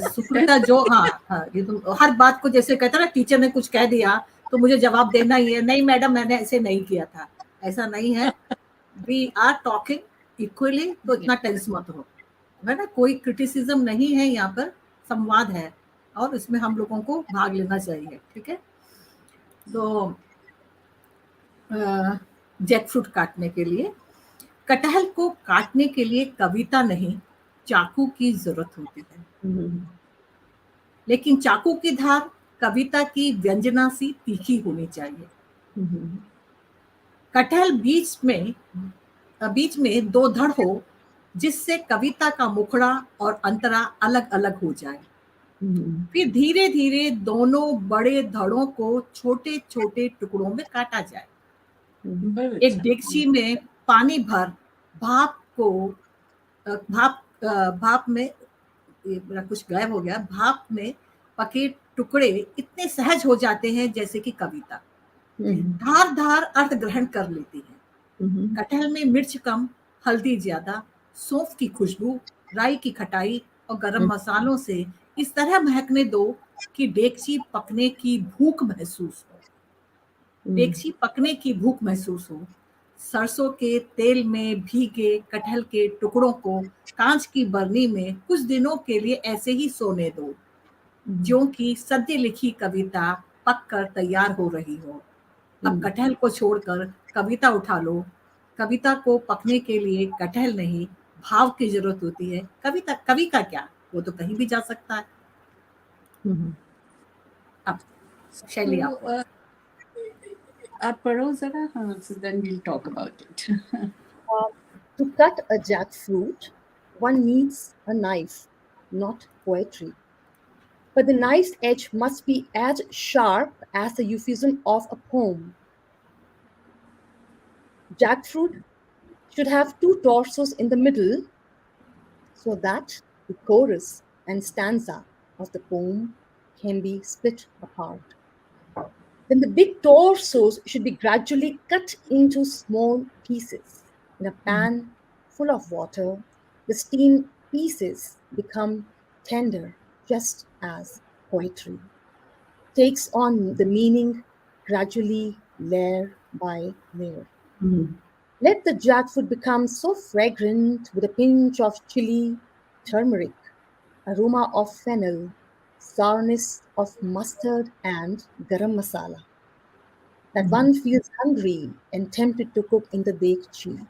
सुकृता जो हाँ, ये तुम हर बात को जैसे कहता ना, टीचर ने कुछ कह दिया तो मुझे जवाब देना ही है. नहीं मैडम, मैंने ऐसे नहीं किया था, ऐसा नहीं है. वी आर टॉकिंग इक्वली, तो इतना टेंस मत हो, है ना. कोई क्रिटिसिज्म नहीं है यहाँ पर, संवाद है और इसमें हम लोगों को भाग लेना चाहिए. ठीक है. तो जैकफ्रूट काटने के लिए, कटहल को काटने के लिए कविता नहीं, चाकू की जरूरत होती है. लेकिन चाकू की धार कविता की व्यंजना सी तीखी होनी चाहिए. कटहल बीच में दो धड़ हो, जिससे कविता का मुखड़ा और अंतरा अलग अलग हो जाए. फिर धीरे धीरे दोनों बड़े धड़ों को छोटे छोटे टुकड़ों में काटा जाए. एक डेगची में पानी भर भाप में, ये मेरा कुछ गायब हो गया, भाप में पके टुकड़े इतने सहज हो जाते हैं जैसे कि कविता. धार धार अर्थ ग्रहण कर लेती है. कटहल में मिर्च कम, हल्दी ज्यादा, सौंफ की खुशबू, राई की खटाई और गरम मसालों से इस तरह महकने दो कि डेगची पकने की भूख महसूस हो. डेगची पकने की भूख महसूस हो. सरसों के तेल में भीगे कटहल के टुकड़ों को कांच की बरनी में कुछ दिनों के लिए ऐसे ही सोने दो, जो कि सद्य लिखी कविता पककर तैयार हो रही हो. अब कटहल को छोड़कर कविता उठा लो. कविता को पकने के लिए कटहल नहीं, भाव की जरूरत होती है. कवि का क्या, वो तो कहीं भी जा सकता है. अब शैली आप पढ़ो जरा. हाँ, so then we'll talk about it. To cut a jackfruit, one needs a knife, not poetry. But the knife's edge must be as sharp as the euphemism of a poem. Jackfruit should have two torsos in the middle so that the chorus and stanza of the poem can be split apart. Then the big torsos should be gradually cut into small pieces. In a pan full of water, the steamed pieces become tender, just as poetry takes on the meaning gradually, layer by layer. Let the jackfruit become so fragrant with a pinch of chili, turmeric, aroma of fennel, sourness of mustard and garam masala, that one feels hungry and tempted to cook in the dekchi.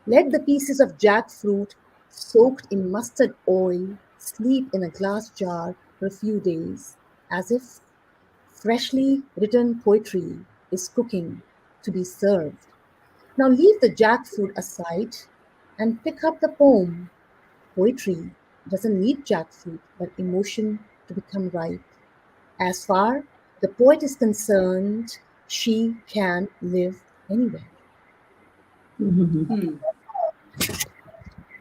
Let the pieces of jackfruit soaked in mustard oil sleep in a glass jar for a few days, as if freshly written poetry is cooking to be served. Now leave the jackfruit aside and pick up the poem. Poetry doesn't need jackfruit but emotion to become ripe. As far the poet is concerned, she can live anywhere.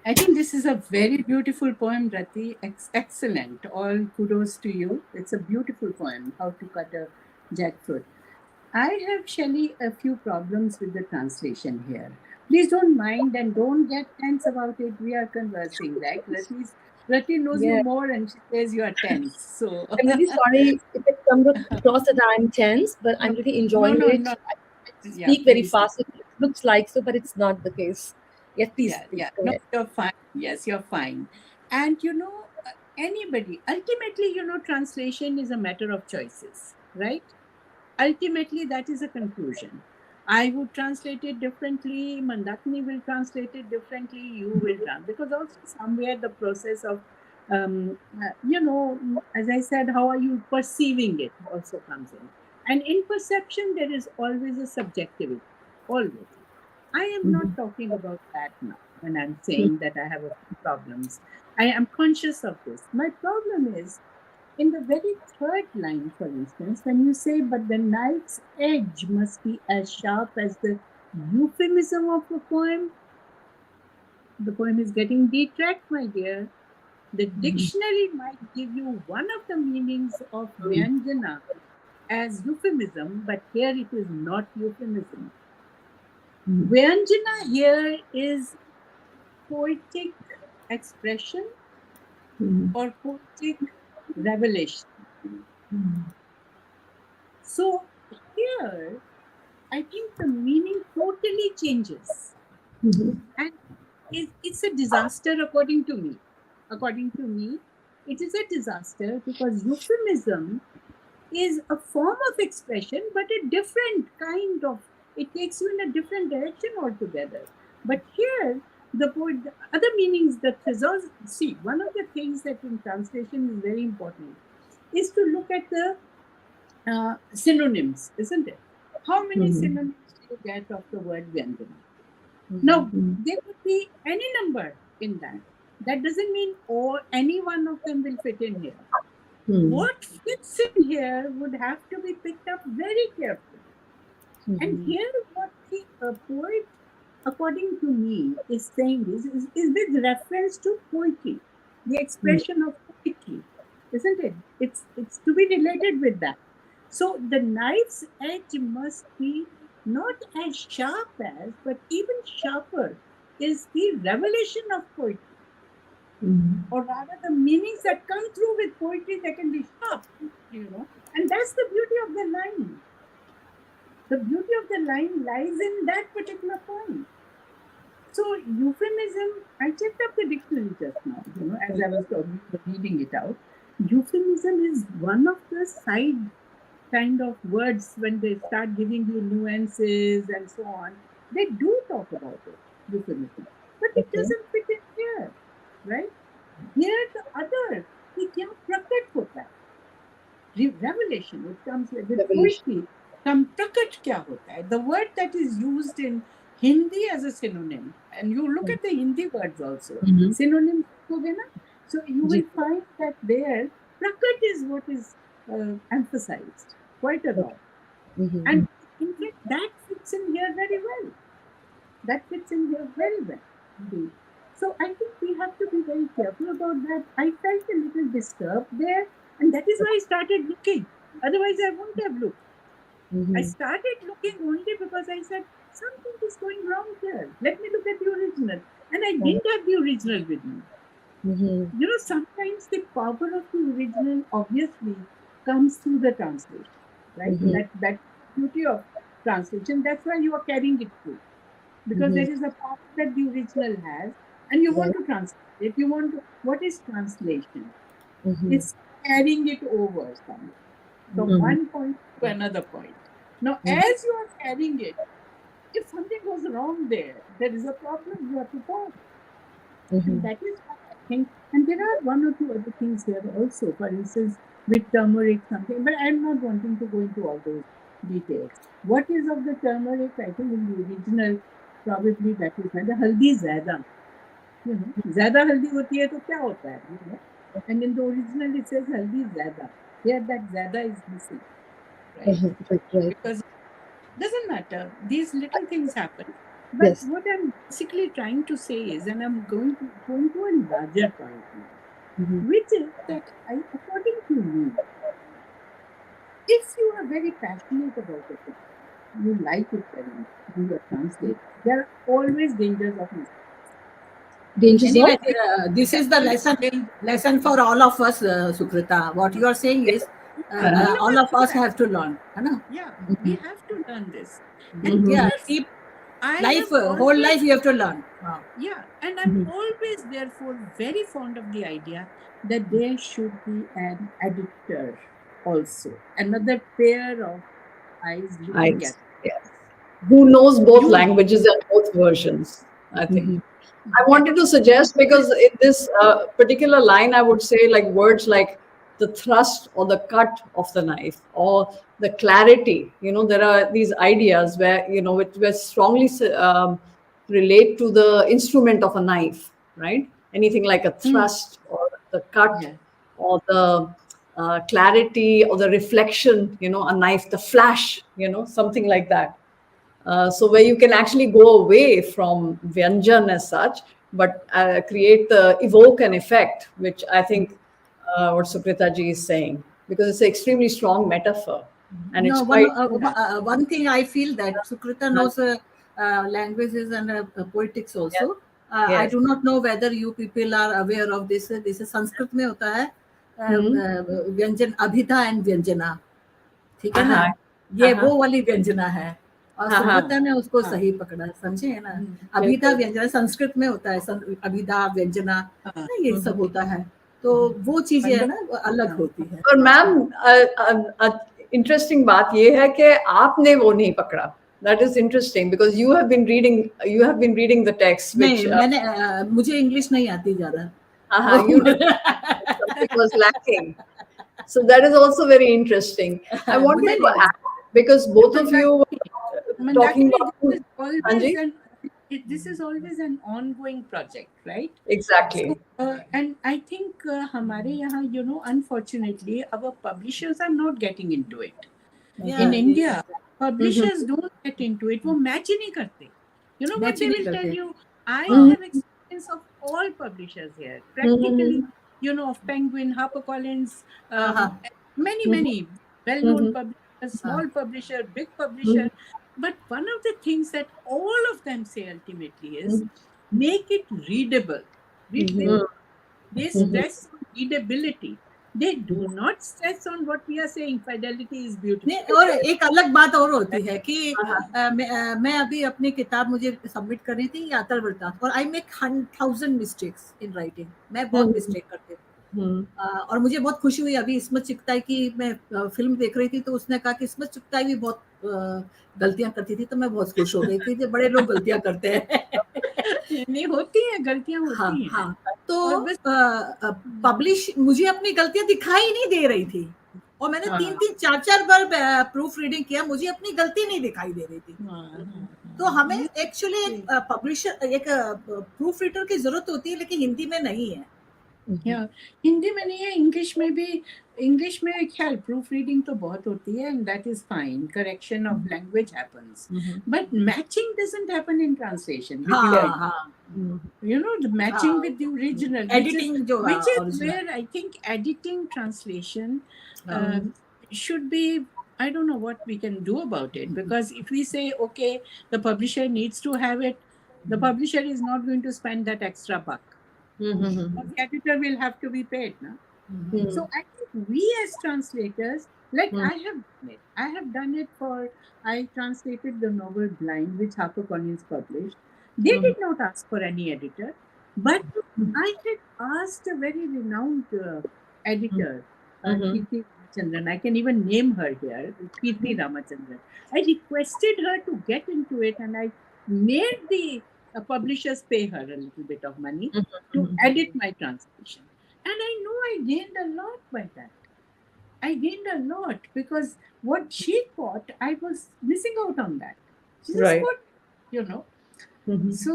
I think this is a very beautiful poem, Rati. Excellent. All kudos to you. It's a beautiful poem, How to Cut a Jackfruit. I have, Shelley, a few problems with the translation here. Please don't mind and don't get tense about it. We are conversing, right? Rati knows you more and she says you are tense. So I'm really sorry if it comes across that I'm tense, but I'm really enjoying it. No. I speak very fast. It looks like so, but it's not the case. Yes, please, Yeah, please yeah. go No, ahead. you're fine. Yes, you're fine. And anybody, ultimately, translation is a matter of choices, right? Ultimately, that is a conclusion. I would translate it differently. Mandakini will translate it differently. You will because also somewhere the process of, as I said, how are you perceiving it also comes in. And in perception, there is always a subjectivity, always. I am not talking about that now when I'm saying that I have a few problems. I am conscious of this. My problem is in the very third line, for instance, when you say, but the knife's edge must be as sharp as the euphemism of the poem is getting detract, my dear. The dictionary might give you one of the meanings of Vyanjana as euphemism, but here it is not euphemism. Vyanjana here is poetic expression or poetic revelation. So here, I think the meaning totally changes. And it's a disaster according to me. According to me, it is a disaster because euphemism is a form of expression, but a different kind of, it takes you in a different direction altogether. But here, the other meanings, the thesaurus, see, one of the things that in translation is very important is to look at the synonyms, isn't it? How many synonyms do you get of the word Vyanjana? Now, there could be any number in that. That doesn't mean any one of them will fit in here. What fits in here would have to be picked up very carefully. And here, what the poet, according to me, is saying is with reference to poetry, the expression of poetry, isn't it? It's to be related with that. So the knife's edge must be not as sharp as, but even sharper is the revelation of poetry. Or rather, the meanings that come through with poetry, they can be sharp, and that's the beauty of the line. The beauty of the line lies in that particular point. So euphemism, I checked up the dictionary just now, as I was reading it out. Euphemism is one of the side kind of words when they start giving you nuances and so on. They do talk about it, euphemism. But it doesn't fit in here, right? Here the other, he क्या प्रकट होता है? Revelation, it comes with poetry. प्रकट क्या होता है? The word that is used in Hindi as a synonym, and you look at the Hindi words also, synonyms होगे ना? So you will find that there, prakat is what is emphasized quite a lot. And in fact, that fits in here very well. That fits in here very well indeed. So I think we have to be very careful about that. I felt a little disturbed there, and that is why I started looking. Otherwise, I wouldn't have looked. I started looking only because I said, something is going wrong here. Let me look at the original. And I didn't have the original with me. Sometimes the power of the original obviously comes through the translation, right? That beauty of translation. That's why you are carrying it through. Because there is a power that the original has, and you want to translate it. You want to, what is translation? It's carrying it over somewhere. From one point to another point. Now, as you are carrying it, if something goes wrong there is a problem, you have to pause. And that is what I think. And there are one or two other things here also. For instance, with turmeric something, but I'm not wanting to go into all those details. What is of the turmeric? I think in the original, probably that is the haldi zyada. Zyada haldi hoti hai to kya hota hai? And in the original it says haldi zyada. Here that zyada is missing. Right? Because it doesn't matter. These little things happen. But what I'm basically trying to say is, and I'm going to a larger point now, which is that according to me, if you are very passionate about it, you like it very much, you translate, there are always dangers of mistakes. Anyway, this is the lesson for all of us, Sukrita. What you are saying is, all of us have to learn. Yeah, we have to learn this. And yeah, keep life, whole life you have to learn. हाँ. Yeah, and I'm always therefore very fond of the idea that there should be an editor also, another pair of eyes looking Eyes. at Yes. Who knows both you. languages and both versions, I think. Mhm. I wanted to That's suggest, because in this particular line, I would say like words like the thrust or the cut of the knife or the clarity. There are these ideas where, which strongly relate to the instrument of a knife, right? Anything like a Hmm. thrust or the cut Yeah. or the clarity or the reflection, a knife, the flash, something like that. So where you can actually go away from Vyanjan as such, but evoke an effect, which I think what Sukrita ji is saying, because it's an extremely strong metaphor, and it's No, quite. one thing I feel that Sukrita knows languages and poetics Yes, also. I yes. do not know whether you people are aware of this. This is Sanskrit में होता है Hmm. व्यंजन अभिधा and व्यंजना. ठीक है ना. Uh-huh. ये Uh-huh. वो वाली व्यंजना है और Uh-huh. सुकृता ने उसको हाँ. सही पकड़ा, समझे है ना. अभिधा बिल्कुल. व्यंजना संस्कृत में होता है, अभिधा व्यंजना हाँ. ना, ये सब होता है. तो वो चीजें है मंडक. ना, वो अलग हाँ. होती है. और मैम, इंटरेस्टिंग बात ये है कि आपने वो नहीं पकड़ा. That is interesting because you have been reading the text, which नहीं, मैंने मुझे इंग्लिश नहीं आती ज्यादा. you did something was lacking. So that is also very interesting. I wanted मुझे to नहीं. add, because both of you Mandakini, were talking Mandakini, about. Anji? this is always an ongoing project, right? So, Exactly. and I think हमारे यहाँ, unfortunately, our publishers are not getting into it. In Yeah, India, yes. publishers don't get into it. वो match ही नहीं करते. You know what match he they नहीं will tell करते. you? I हाँ. have experience of all publishers here. Practically, of Penguin, HarperCollins, हाँ, हाँ. many well-known publishers, small publisher, big publisher. But one of the things that all of them say ultimately is make it readable. They stress on readability. They do not stress on what we are saying. Fidelity is beautiful. नहीं, और एक अलग बात और होती है कि Uh-huh. मैं अभी अपनी किताब मुझे सबमिट करनी थी, यात्रा वृत्तांत, और I make 1000 mistakes in writing. मैं बहुत मिस्टेक करती हूँ. और मुझे बहुत खुशी हुई अभी इस्मत चुगताई की, मैं फिल्म देख रही थी तो उसने कहा कि इस्मत चुगताई भी बहुत गलतियां करती थी, तो मैं बहुत खुश हो गई कि जो बड़े लोग गलतियां करते हैं. नहीं होती है, गलतियां हाँ, होती हैं. हाँ. तो और बस पब्लिश मुझे अपनी गलतियां दिखाई नहीं दे रही थी, और मैंने हाँ. 3-3 4-4 बार प्रूफ रीडिंग किया, मुझे अपनी गलती नहीं दिखाई दे रही थी. तो हमें एक्चुअली एक पब्लिशर, एक प्रूफ रीडर की जरूरत होती है, लेकिन हिंदी में नहीं है. हिंदी में नहीं है, इंग्लिश में भी. इंग्लिश में ख्याल प्रूफ रीडिंग तो बहुत होती है, and that is fine. Correction of language happens, but matching doesn't happen in translation with हाँ, हाँ. the matching with the original, Editing जो which is original. where I think editing translation should be. I don't know what we can do about it, because if we say, okay, the publisher needs to have it, the publisher is not going to spend that extra buck. The editor will have to be paid, no? So I think we as translators, like I have done it. I have done it I translated the novel Blind, which HarperCollins published. They did not ask for any editor, but I had asked a very renowned editor, Kirti Ramachandran. I can even name her here, Kirti Ramachandran. I requested her to get into it, and I made the publishers pay her a little bit of money to edit my translation. And I know I gained a lot by that. I gained a lot because what she thought, I was missing out on that. She just Right. thought, So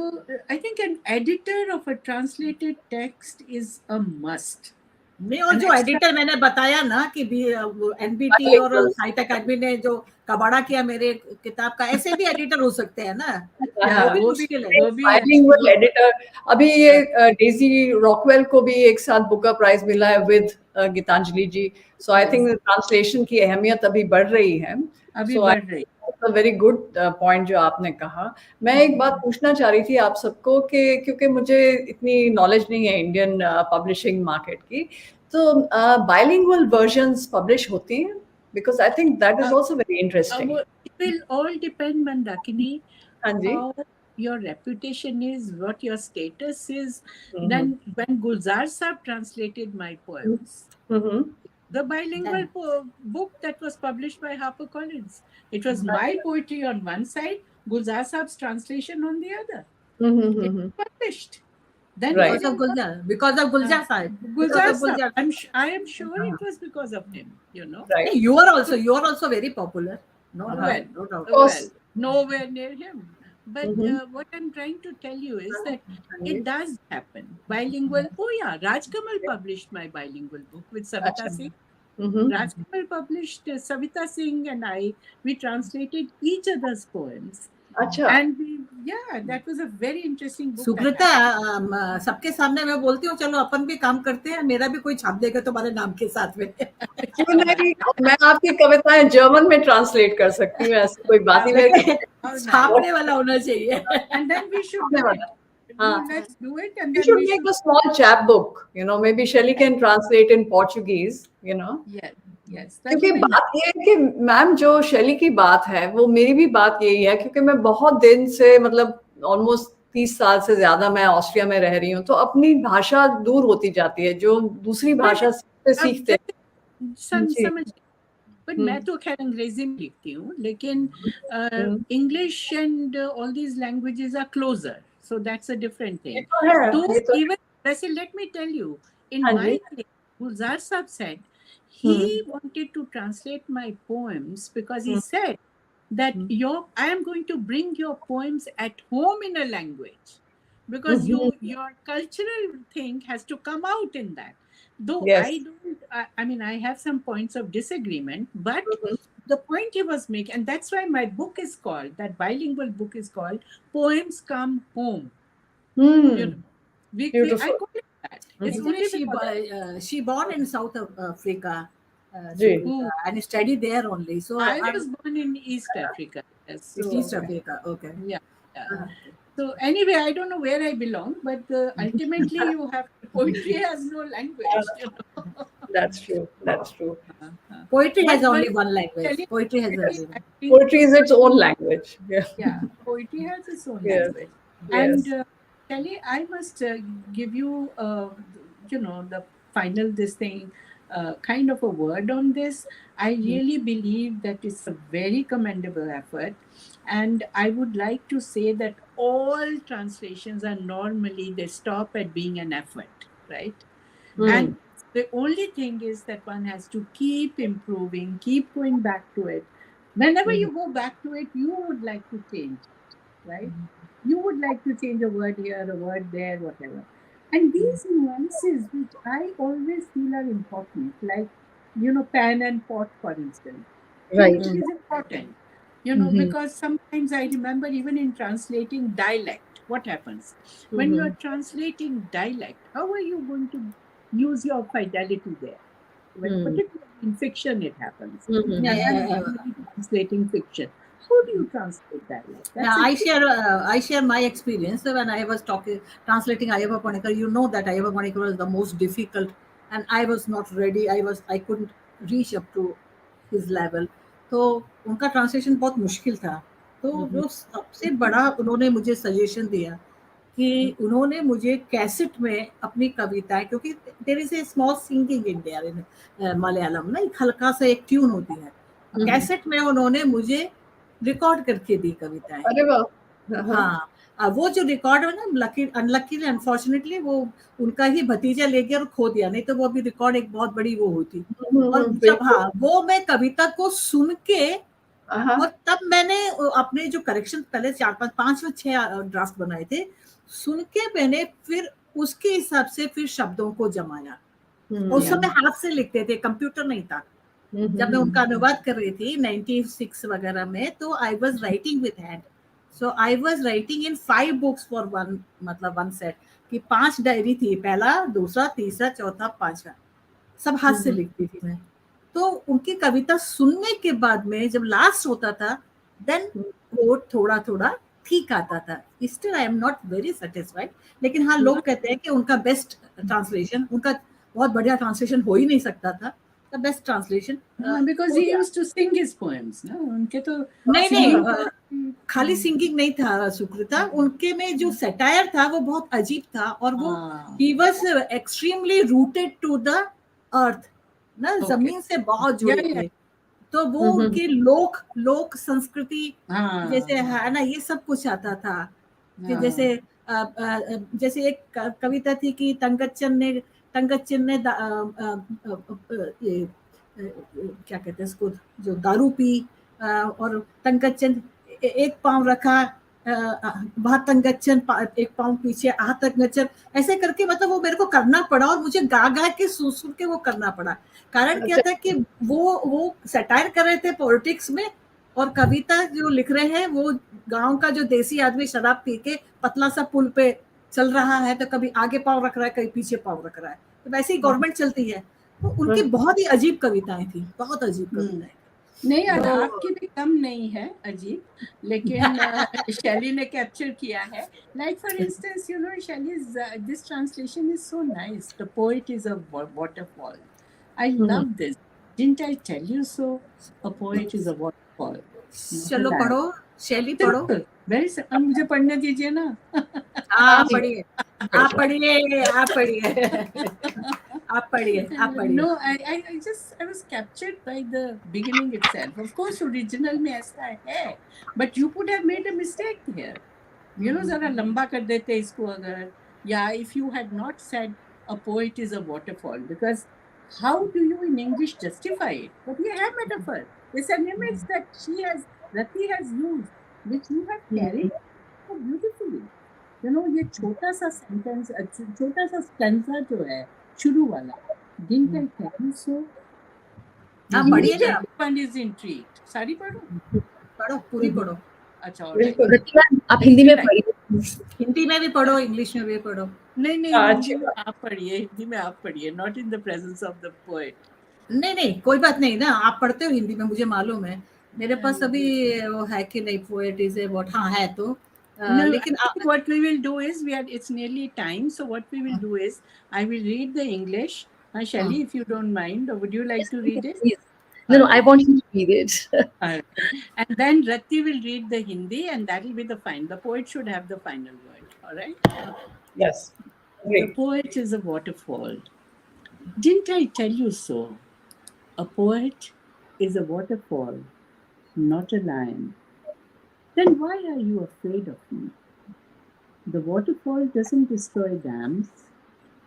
I think an editor of a translated text is a must. नहीं, और जो editor मैंने बताया ना कि भी NBT और साहित्य अकादमी ने जो कबाड़ा किया मेरे किताब का, ऐसे भी एडिटर हो सकते हैं ना. वो भी मुश्किल है. Bilingual editor. अभी ये डेजी रॉकवेल को भी एक साथ बुकर प्राइज मिला है with Gitanjali ji. So I think translation की अहमियत अभी बढ़ रही है. अभी बढ़ रही. वेरी गुड पॉइंट जो आपने कहा. मैं एक बात पूछना चाह रही थी आप सबको कि क्योंकि मुझे इतनी नॉलेज नहीं है इंडियन पब्लिशिंग मार्केट की, तो बाइलिंगुअल वर्जन्स पब्लिश होती हैं, because I think that is also very interesting. It will all depend, Mandakini, हाँ जी. how your reputation is, what your status is. Mhm. Then when Gulzar Saab translated my poems, Mhm. the bilingual book that was published by HarperCollins, it was my poetry on one side, Gulzar Saab's translation on the other. Mhm. It Mhm. was published. Then Right. Because of Guljar. Because of Guljar Sahib. Because Gulzar of Saab, Guljar. I am sure it was because of him, you know. Right. You are also very popular. No doubt. Well, No doubt. Of course. well, nowhere near him. But Mhm. what I'm trying to tell you is that it does happen. Bilingual. Oh yeah, Raj Kamal published my bilingual book with Savita Acha. Singh. Mhm. Raj Kamal published Savita Singh and I. We translated each other's poems, Acha. and that was a very interesting book. that Sukrita happened. सबके सामने मैं बोलती हूँ चलो अपन भी काम करते हैं, मेरा भी कोई छाप देगा तुम्हारे नाम के साथ में. क्यों नहीं? मैं आपकी कविताएं जर्मन में ट्रांसलेट कर सकती हूँ, ऐसी कोई बात ही नहीं. छापने वाला होना चाहिए. And then we should do it. Let's do it, and We then should we make should. a small chapbook. Maybe Shelly can translate in Portuguese. Yes, yes. That क्योंकि would be बात ये है कि मैम जो शैली की बात है वो मेरी भी बात यही है, क्योंकि मैं बहुत दिन से मतलब ऑलमोस्ट 30 साल से ज्यादा मैं ऑस्ट्रिया में रह रही हूँ, तो अपनी भाषा दूर होती जाती है, जो दूसरी भाषा सीखते सीखते. समझ. बट मैं तो खैर अंग्रेजी में लिखती हूँ, लेकिन English and all these languages are closer, so that's a different thing. तो इवन वैसे let me tell you, in my case Gulzar Saab said he wanted to translate my poems because he said that I am going to bring your poems at home in a language, because your cultural thing has to come out in that. Though Yes. I don't, I mean, I have some points of disagreement, but the point he was making, and that's why my book is called, that bilingual book is called Poems Come Home. You know, Beautiful. I call it that. It's only because She born in South Africa, and studied there only. So I was born in East Africa. Yes, so, East Africa. Okay. Yeah. So anyway, I don't know where I belong, but ultimately you have poetry has no language. You know? That's true. That's true. Poetry has But only one- one language. Poetry has only one. Poetry is its own language. Yeah, poetry has its own Yes. language. Yes. And Kelly, I must give you, the final this thing, kind of a word on this. I really believe that it's a very commendable effort, and I would like to say that all translations are normally, they stop at being an effort, right? And the only thing is that one has to keep improving, keep going back to it. Whenever you go back to it, you would like to change, right? You would like to change a word here, a word there, whatever. And these nuances, which I always feel are important, like, pan and pot, for instance. Right. It is important, because sometimes I remember even in translating dialect, what happens? When you are translating dialect, how are you going to use your fidelity there? Particularly in fiction, it happens. Translating fiction. How do you translate dialect? I share my experience. So when I was translating Ayaba Panikar, you know that Ayaba Panikar was the most difficult, and I was not ready. I couldn't reach up to his level. तो उनका translation बहुत मुश्किल था. तो जो सबसे बड़ा उन्होंने मुझे सजेशन दिया कि उन्होंने मुझे कैसेट में अपनी कविताएं, क्योंकि there is a small singing in there in Malayalam ना, एक हल्का सा एक ट्यून होती है, कैसेट में उन्होंने मुझे रिकॉर्ड करके दी कविताएं. अरे वाह. हाँ, वो जो रिकॉर्ड है ना, अनलकीली अनफॉर्चुनेटली वो उनका ही भतीजा ले गया और खो दिया, नहीं तो वो भी रिकॉर्ड एक बहुत बड़ी वो होती. और जब वो मैं कविता को सुन के, और तब मैंने अपने जो करेक्शन पहले 4-5-6 ड्राफ्ट बनाए थे, सुन के मैंने फिर उसके हिसाब से फिर शब्दों को जमाया. उस समय हाथ से लिखते थे, कंप्यूटर नहीं था. जब मैं उनका अनुवाद कर रही थी 96 वगैरह में, तो I was writing with hand. So I was writing in 5 books for one set, कि 5 डायरी थी, पहला, दूसरा, तीसरा, चौथा, 5वां, सब हाथ से लिखती थी मैं. तो उनकी कविता सुनने के बाद में जब लास्ट होता था, देन वो थोड़ा थोड़ा ठीक आता था. Still I am not very satisfied, लेकिन हाँ, लोग कहते हैं कि उनका बेस्ट ट्रांसलेशन, उनका बहुत बढ़िया ट्रांसलेशन हो ही नहीं सकता था, the best translation. Because he used to sing his poems. No? उनके तो नहीं singing नहीं खाली सिंगिंग नहीं था सुकृता, उनके में जो सटायर था वो बहुत अजीब था, और वो he was extremely rooted to the earth ना, जमीन से बहुत जुड़े थे, तो वो उनकी लोक संस्कृति जैसे है ना, ये सब कुछ आता था कि जैसे एक कविता थी कि तंगच्चन ने ये क्या कहते हैं इसको, जो दारू पी और तंगच्चन एक पाँव रखा, वहां तंगच्चन एक पाँव पीछे, तंगच्चन, ऐसे करके मतलब वो मेरे को करना पड़ा, और मुझे गा गा के सुन के वो करना पड़ा। कारण क्या था कि वो सटायर कर रहे थे पॉलिटिक्स में, और कविता जो लिख रहे हैं वो गांव का जो देसी आदमी शराब पी के पतला सा पुल पे चल रहा है, तो कभी आगे पाँव रख रहा है, कभी पीछे पाँव रख रहा है, तो वैसे ही गवर्नमेंट चलती है। तो उनकी बहुत ही अजीब कविताएं थी, बहुत अजीब कविताएं। नहीं, आपकी भी कम नहीं है अजीब, लेकिन शैली ने कैप्चर किया है. Like for instance, you know, Shelley's this translation is so nice. The poet is a waterfall. I love this. Didn't I tell you so? A poet is a waterfall. चलो पढ़ो शैली, पढ़ो। वेरी सिंपल, मुझे पढ़ने दीजिए ना। हाँ पढ़िए, आप पढ़िए, आप पढ़िए, आप पढ़िए, आप पढ़िए। No, I was captured by the beginning itself. Of course, original में ऐसा है, but you could have made a mistake here. You know, जरा लंबा कर देते इसको अगर, या if you had not said a poet is a waterfall, because how do you in English justify it? But we have metaphor. It's an image that Rati has used, which you have carried so beautifully. You know, ये छोटा सा sentence, छोटा सा stanza जो है शुरू वाला, didn't I tell you so? हाँ पढ़िए ना, One is intrigued. सारी पढ़ो, पढ़ो, पूरी पढ़ो। अच्छा, बिल्कुल। आप हिंदी में पढ़िए, हिंदी में भी पढ़ो, इंग्लिश में भी पढ़ो। नहीं नहीं, हिंदी में आप पढ़िए, हिंदी में आप पढ़िए, not in the presence of the poet. नहीं कोई बात नहीं ना, आप पढ़ते हो हिंदी में, मुझे मालूम है। मेरे पास अभी वो है कि नहीं, पोएट इज ए व्हाट, हाँ है तो No, लेकिन what we will do is, it's nearly time, so what we will do is, I will read the English. Shelly, if you don't mind, or would you like to read it? please. No, I want you to read it. And then Rati will read the Hindi, and that will be the final. The poet should have the final word. All right? Yes. The poet is a waterfall. Didn't I tell you so? A poet is a waterfall, not a lion. Then why are you afraid of me? The waterfall doesn't destroy dams.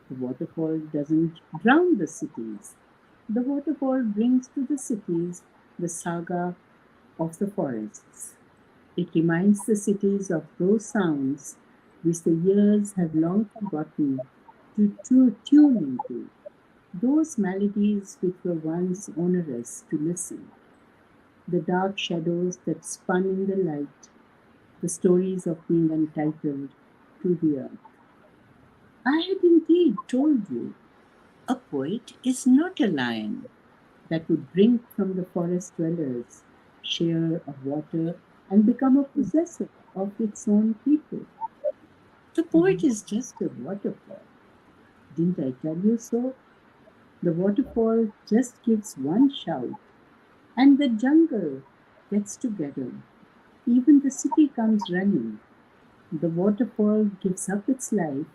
The waterfall doesn't drown the cities. The waterfall brings to the cities the saga of the forests. It reminds the cities of those sounds which the years have long forgotten to tune into, those melodies which were once onerous to listen, the dark shadows that spun in the light, the stories of being entitled to the earth. I had indeed told you, a poet is not a lion that would drink from the forest dwellers' share of water and become a possessor of its own people. The poet is just a waterfall. Didn't I tell you so? The waterfall just gives one shout, and the jungle gets together. Even the city comes running. The waterfall gives up its life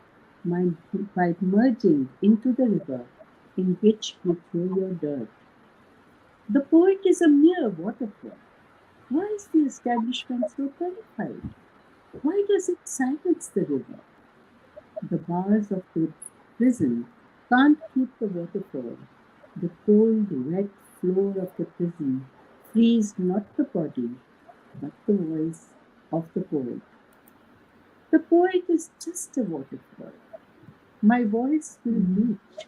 by merging into the river in which you throw your dirt. The poet is a mere waterfall. Why is the establishment so terrified? Why does it silence the river? The bars of the prison can't keep the waterfall. The cold, wet floor of the prison frees not the body, but the voice of the poet. The poet is just a waterfall. My voice will reach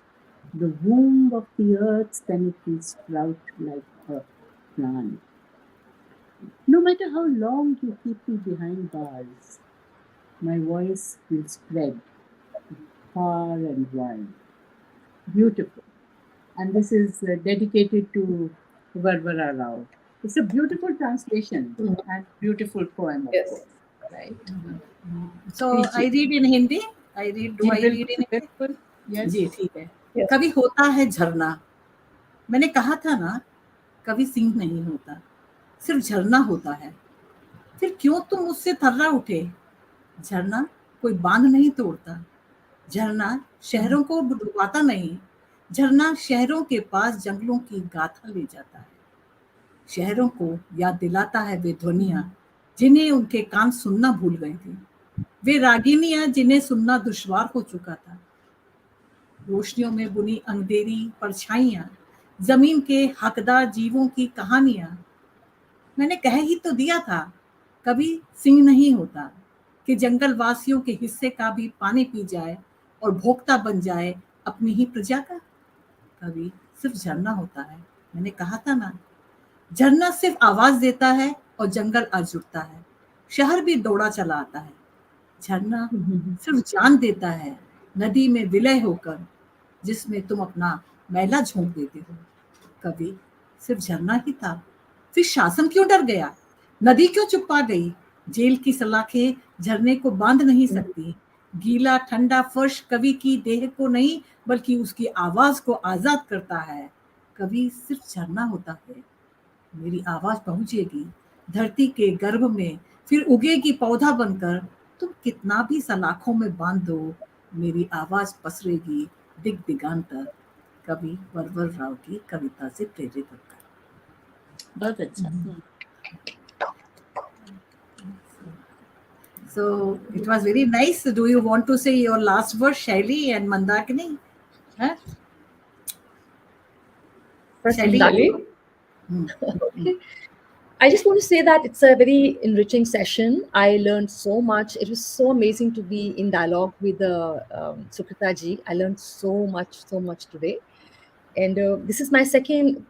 the womb of the earth, then it will sprout like a plant. No matter how long you keep me behind bars, my voice will spread far and wide. Beautiful. And this is dedicated to Varvara Rao. It's a beautiful translation and beautiful poem, of course. Right? So I read in Hindi. Do I read in Hindi? Yes. जी ठीक है। कभी होता है झरना, मैंने कहा था ना, कभी सिंह नहीं होता, सिर्फ झरना होता है। फिर क्यों तुम मुझसे थर्रा उठे? झरना कोई बांध नहीं तोड़ता, झरना शहरों को डुबाता नहीं, झरना शहरों के पास जंगलों की गाथा ले जाता है। शहरों को याद दिलाता है वे ध्वनियां जिन्हें उनके कान सुनना भूल गए थे, वे रागिनियां जिन्हें सुनना दुश्वार हो चुका था। रोशनियों में बुनी अंधेरी परछाइयां, जमीन के हकदार जीवों की कहानियां। मैंने कह ही तो दिया था, कभी सिंह नहीं होता, कि जंगल वासियों के हिस्से का भी पानी पी जाए और भोक्ता बन जाए अपनी ही प्रजा का। कभी सिर्फ झरना होता है, मैंने कहा था ना, झरना सिर्फ आवाज देता है और जंगल आ जुटता है, शहर भी दौड़ा चला आता है। झरना सिर्फ जान देता है नदी में विलय होकर, जिसमें तुम अपना मैला झोंक देते हो। कभी सिर्फ झरना ही था, फिर शासन क्यों डर गया, नदी क्यों चुप आ गई? जेल की सलाखें झरने को बांध नहीं सकती, गीला ठंडा फर्श कवि की देह को नहीं बल्कि उसकी आवाज को आजाद करता है। कभी सिर्फ झरना होता है, मेरी आवाज पहुंचेगी धरती के गर्भ में, फिर उगेगी पौधा बनकर। तुम कितना भी सलाखों में बांध दो, मेरी आवाज पसरेगी दिग दिगांतर। कवि वरवर राव की कविता से प्रेरित होकर। बहुत अच्छा। So it was very nice. Do you want to say your last word, Shaili and Mandakini? Huh? First, Shaili? Mandakini. Okay. I just want to say that it's a very enriching session. I learned so much. It was so amazing to be in dialogue with Sukrita ji. I learned so much today. And this is my second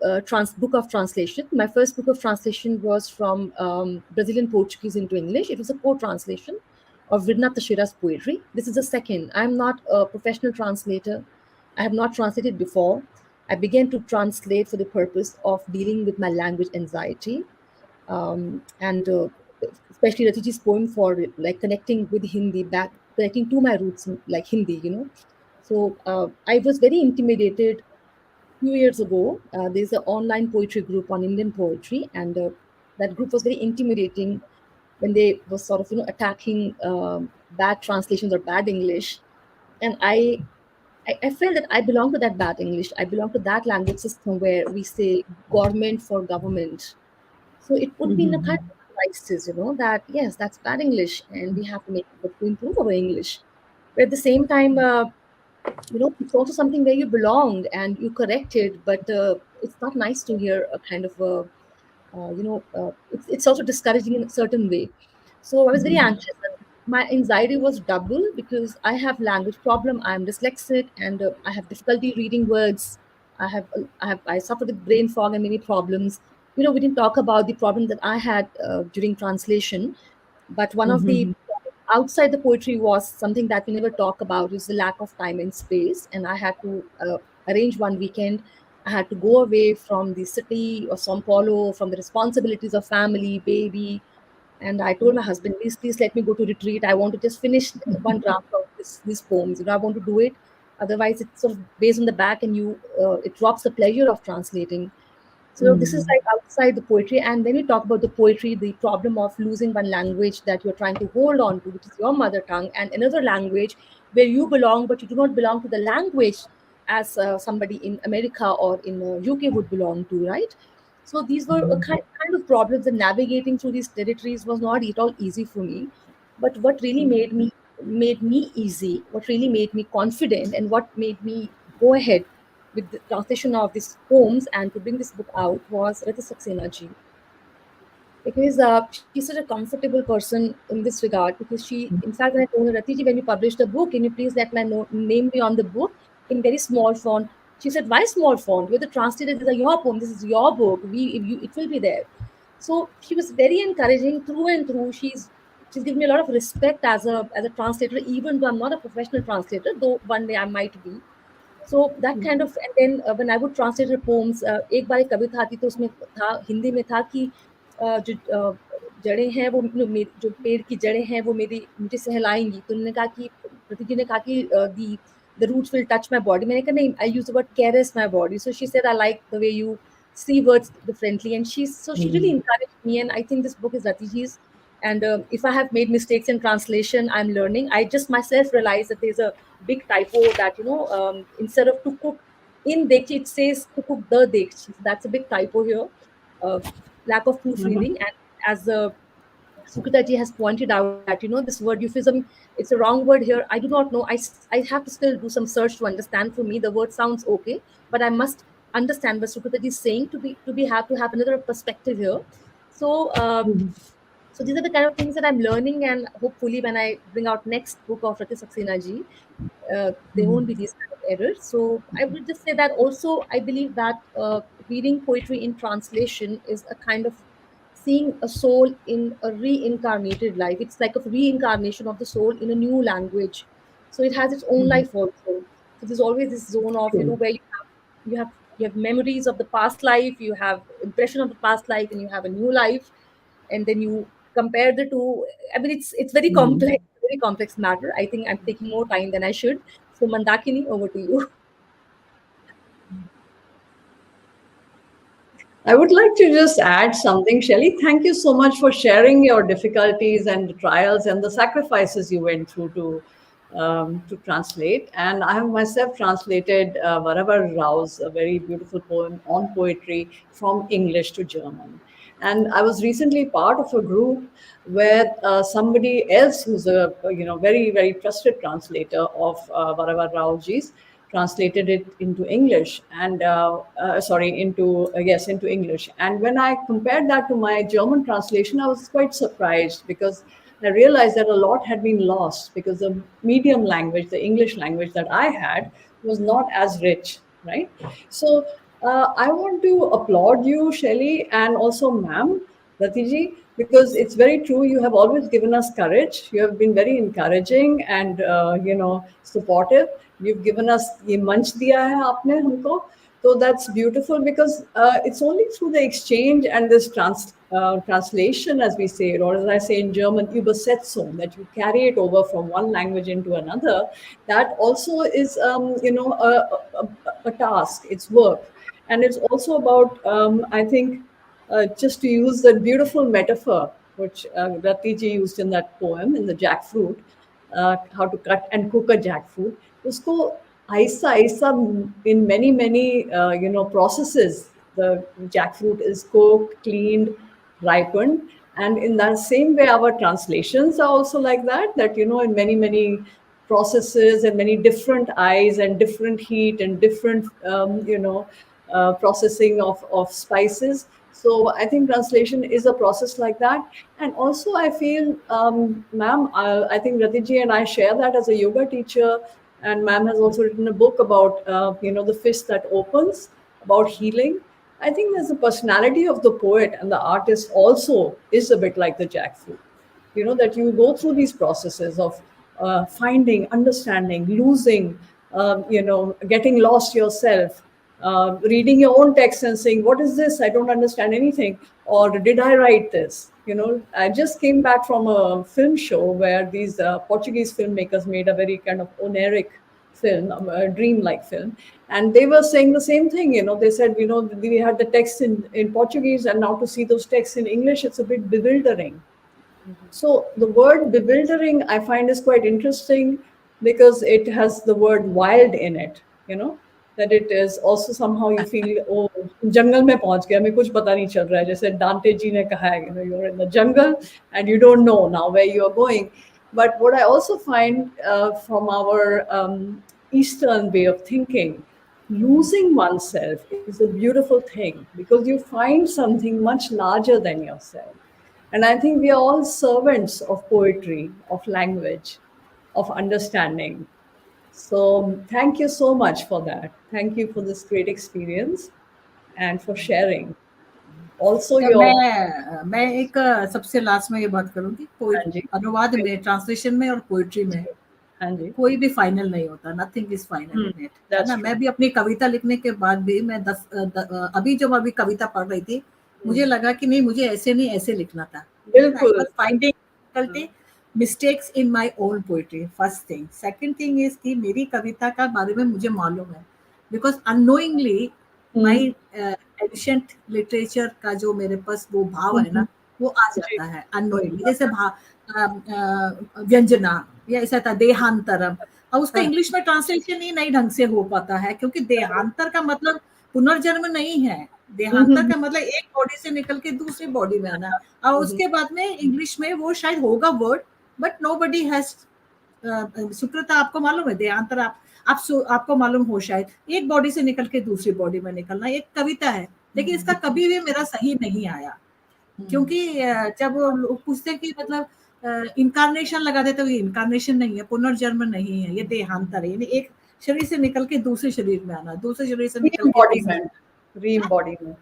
book of translation. My first book of translation was from Brazilian Portuguese into English. It was a co-translation of Vidna Tashira's poetry. This is the second. I'm not a professional translator. I have not translated before. I began to translate for the purpose of dealing with my language anxiety. And especially Ratiji's poem for like connecting with Hindi, back connecting to my roots, like Hindi, you know. So I was very intimidated few years ago. There's an online poetry group on Indian poetry, and that group was very intimidating when they were sort of attacking bad translations or bad English, and I felt that I belong to that bad English. I belong to that language system where we say government for government. So it put me in a kind of crisis, that yes, that's bad English, and we have to make effort to improve our English. But at the same time, it's also something where you belong and you correct it, but it's not nice to hear a kind of it's also discouraging in a certain way. So I was very anxious. My anxiety was double because I have language problem. I'm dyslexic and I have difficulty reading words. I suffer with brain fog and many problems. We didn't talk about the problem that I had during translation, but one of the outside the poetry was something that we never talk about is the lack of time and space. And I had to arrange one weekend. I had to go away from the city of Sao Paulo, from the responsibilities of family, baby. And I told my husband, please let me go to retreat. I want to just finish one draft of these poems. I want to do it. Otherwise, it's sort of based on the back, and it drops the pleasure of translating. So this is like outside the poetry. And when you talk about the poetry, the problem of losing one language that you're trying to hold on to, which is your mother tongue, and another language where you belong, but you do not belong to the language as somebody in America or in UK would belong to, right? So these were a kind of problems, and navigating through these territories was not at all easy for me. But what really made me easy, what really made me confident, and what made me go ahead with the translation of these poems and to bring this book out was Rati Saxena ji. Because she's such a comfortable person in this regard. Because she, in fact, when I told her, Rati ji, when you publish the book, can you please let my name be on the book in very small font? She said, why small font? You're the translator. These are your poem. This is your book. It will be there. So she was very encouraging through and through. She's given me a lot of respect as a translator, even though I'm not a professional translator, though one day I might be. So that kind of, and then when I would translate her poems, एक बार एक कविता आती तो उसमें था हिंदी में था कि जो जड़ें हैं वो जो पेड़ की जड़ें हैं वो मुझे सहलाएंगी. तो उन्होंने कहा कि प्रति जी ने कहा कि the roots will touch my body. मैंने कहा नहीं, I use the word caress my body. So she said, I like the way you see words differently, and she really encouraged me. And I think this book is Ratiji's. And if I have made mistakes in translation, I'm learning. I just myself realized that there's a big typo that, instead of to cook in dekchi, it says to cook the dekchi. That's a big typo here. Uh, Lack of proofreading. And as Sukrita ji has pointed out that, this word euphemism, it's a wrong word here. I do not know. I have to still do some search to understand. For me, the word sounds okay, but I must understand what Sukrita ji is saying to have another perspective here. So, so these are the kind of things that I'm learning, and hopefully, when I bring out next book of Rati Saxena ji, there won't be these kind of errors. So I would just say that also I believe that reading poetry in translation is a kind of seeing a soul in a reincarnated life. It's like a reincarnation of the soul in a new language. So it has its own life also. So there's always this zone of, True. where you have memories of the past life, you have impression of the past life, and you have a new life, and then you compare the two. I mean, it's very complex, very complex matter. I think I'm taking more time than I should. So Mandakini, over to you. I would like to just add something, Shelley. Thank you so much for sharing your difficulties and the trials and the sacrifices you went through to translate. And I have myself translated Varavar Rao's a very beautiful poem on poetry from English to German. And I was recently part of a group where somebody else who's a very very trusted translator of Varavar Raoji's translated it into English and into English. And when I compared that to my German translation, I was quite surprised because I realized that a lot had been lost because the medium language, the English language that I had, was not as rich, right? So I want to applaud you, Shelley, and also ma'am, Ratiji, because it's very true. You have always given us courage. You have been very encouraging and supportive. You've given us ये मंच दिया है आपने हमको. So that's beautiful because it's only through the exchange and this translation, as we say it, or as I say in German, Übersetzung, that you carry it over from one language into another. That also is, a task. It's work, and it's also about, I think, just to use that beautiful metaphor which Ratiji used in that poem in the jackfruit, how to cut and cook a jackfruit. Usko aisa aisa in many processes. The jackfruit is cooked, cleaned, ripened, and in that same way, our translations are also like that. That in many processes and many different eyes and different heat and different processing of spices. So I think translation is a process like that. And also I feel, ma'am, I think Ratiji and I share that as a yoga teacher. And ma'am has also written a book about, the fist that opens, about healing. I think there's a personality of the poet and the artist also is a bit like the jackfruit. That you go through these processes of finding, understanding, losing, getting lost yourself, reading your own text and saying, what is this? I don't understand anything. Or did I write this? I just came back from a film show where these Portuguese filmmakers made a very kind of oniric film, a dream-like film. And they were saying the same thing. They said, we had the text in Portuguese, and now to see those texts in English, it's a bit bewildering. So the word bewildering, I find, is quite interesting because it has the word wild in it, that it is also somehow you feel, oh, jungle mein pahunch gaya, main kuch pata nahi chal raha hai. Jaise Dante ji ne kaha hai, you're in the jungle and you don't know now where you are going. But what I also find from our Eastern way of thinking, losing oneself is a beautiful thing because you find something much larger than yourself. And I think we are all servants of poetry, of language, of understanding. So thank you so much for that. Thank you for this great experience and for sharing. Also your... मैं एक सबसे last में ये बात करूंगी, हाँ जी। अनुवाद में, ट्रांसलेशन में और पोइट्री में हाँ जी। कोई भी फाइनल नहीं होता, nothing is final in it, है ना। मैं भी अपनी कविता लिखने के बाद भी मैं अभी जब कविता पढ़ रही थी, मुझे लगा कि नहीं, मुझे ऐसे नहीं, ऐसे लिखना था। बिल्कुल। Finding difficulty, mistakes in my own poetry, first thing. Second thing is कि मेरी कविता का बारे में मुझे मालूम है, because unknowingly my ancient literature का जो मेरे पास वो भाव है ना, वो आ जी। जाता है अननोइंगली। जैसे व्यंजना, या ऐसा था देहांतरम, और उसका हाँ। इंग्लिश में ट्रांसलेशन ही नहीं ढंग से हो पाता है, क्योंकि देहांतर का मतलब पुनर्जन्म नहीं है। देहांतर का मतलब एक बॉडी से निकल के दूसरी बॉडी में आना। और उसके बाद में इंग्लिश में वो शायद होगा word, but nobody has. Sukrita, आपको मालूम है देहांतर? आपको मालूम हो शायद, एक बॉडी से निकल के दूसरी बॉडी में निकलना एक कविता है, लेकिन इसका कभी भी मेरा सही नहीं आया। क्योंकि जब वो लोग पूछते हैं कि मतलब इनकारनेशन लगा देते, तो ये इनकारनेशन नहीं है, पुनर्जन्म नहीं है, ये देहांतर है, यानी एक शरीर से निकल के दूसरे शरीर में आना, दूसरे शरीर से निकल के तीसरे। री-एम्बॉडीमेंट,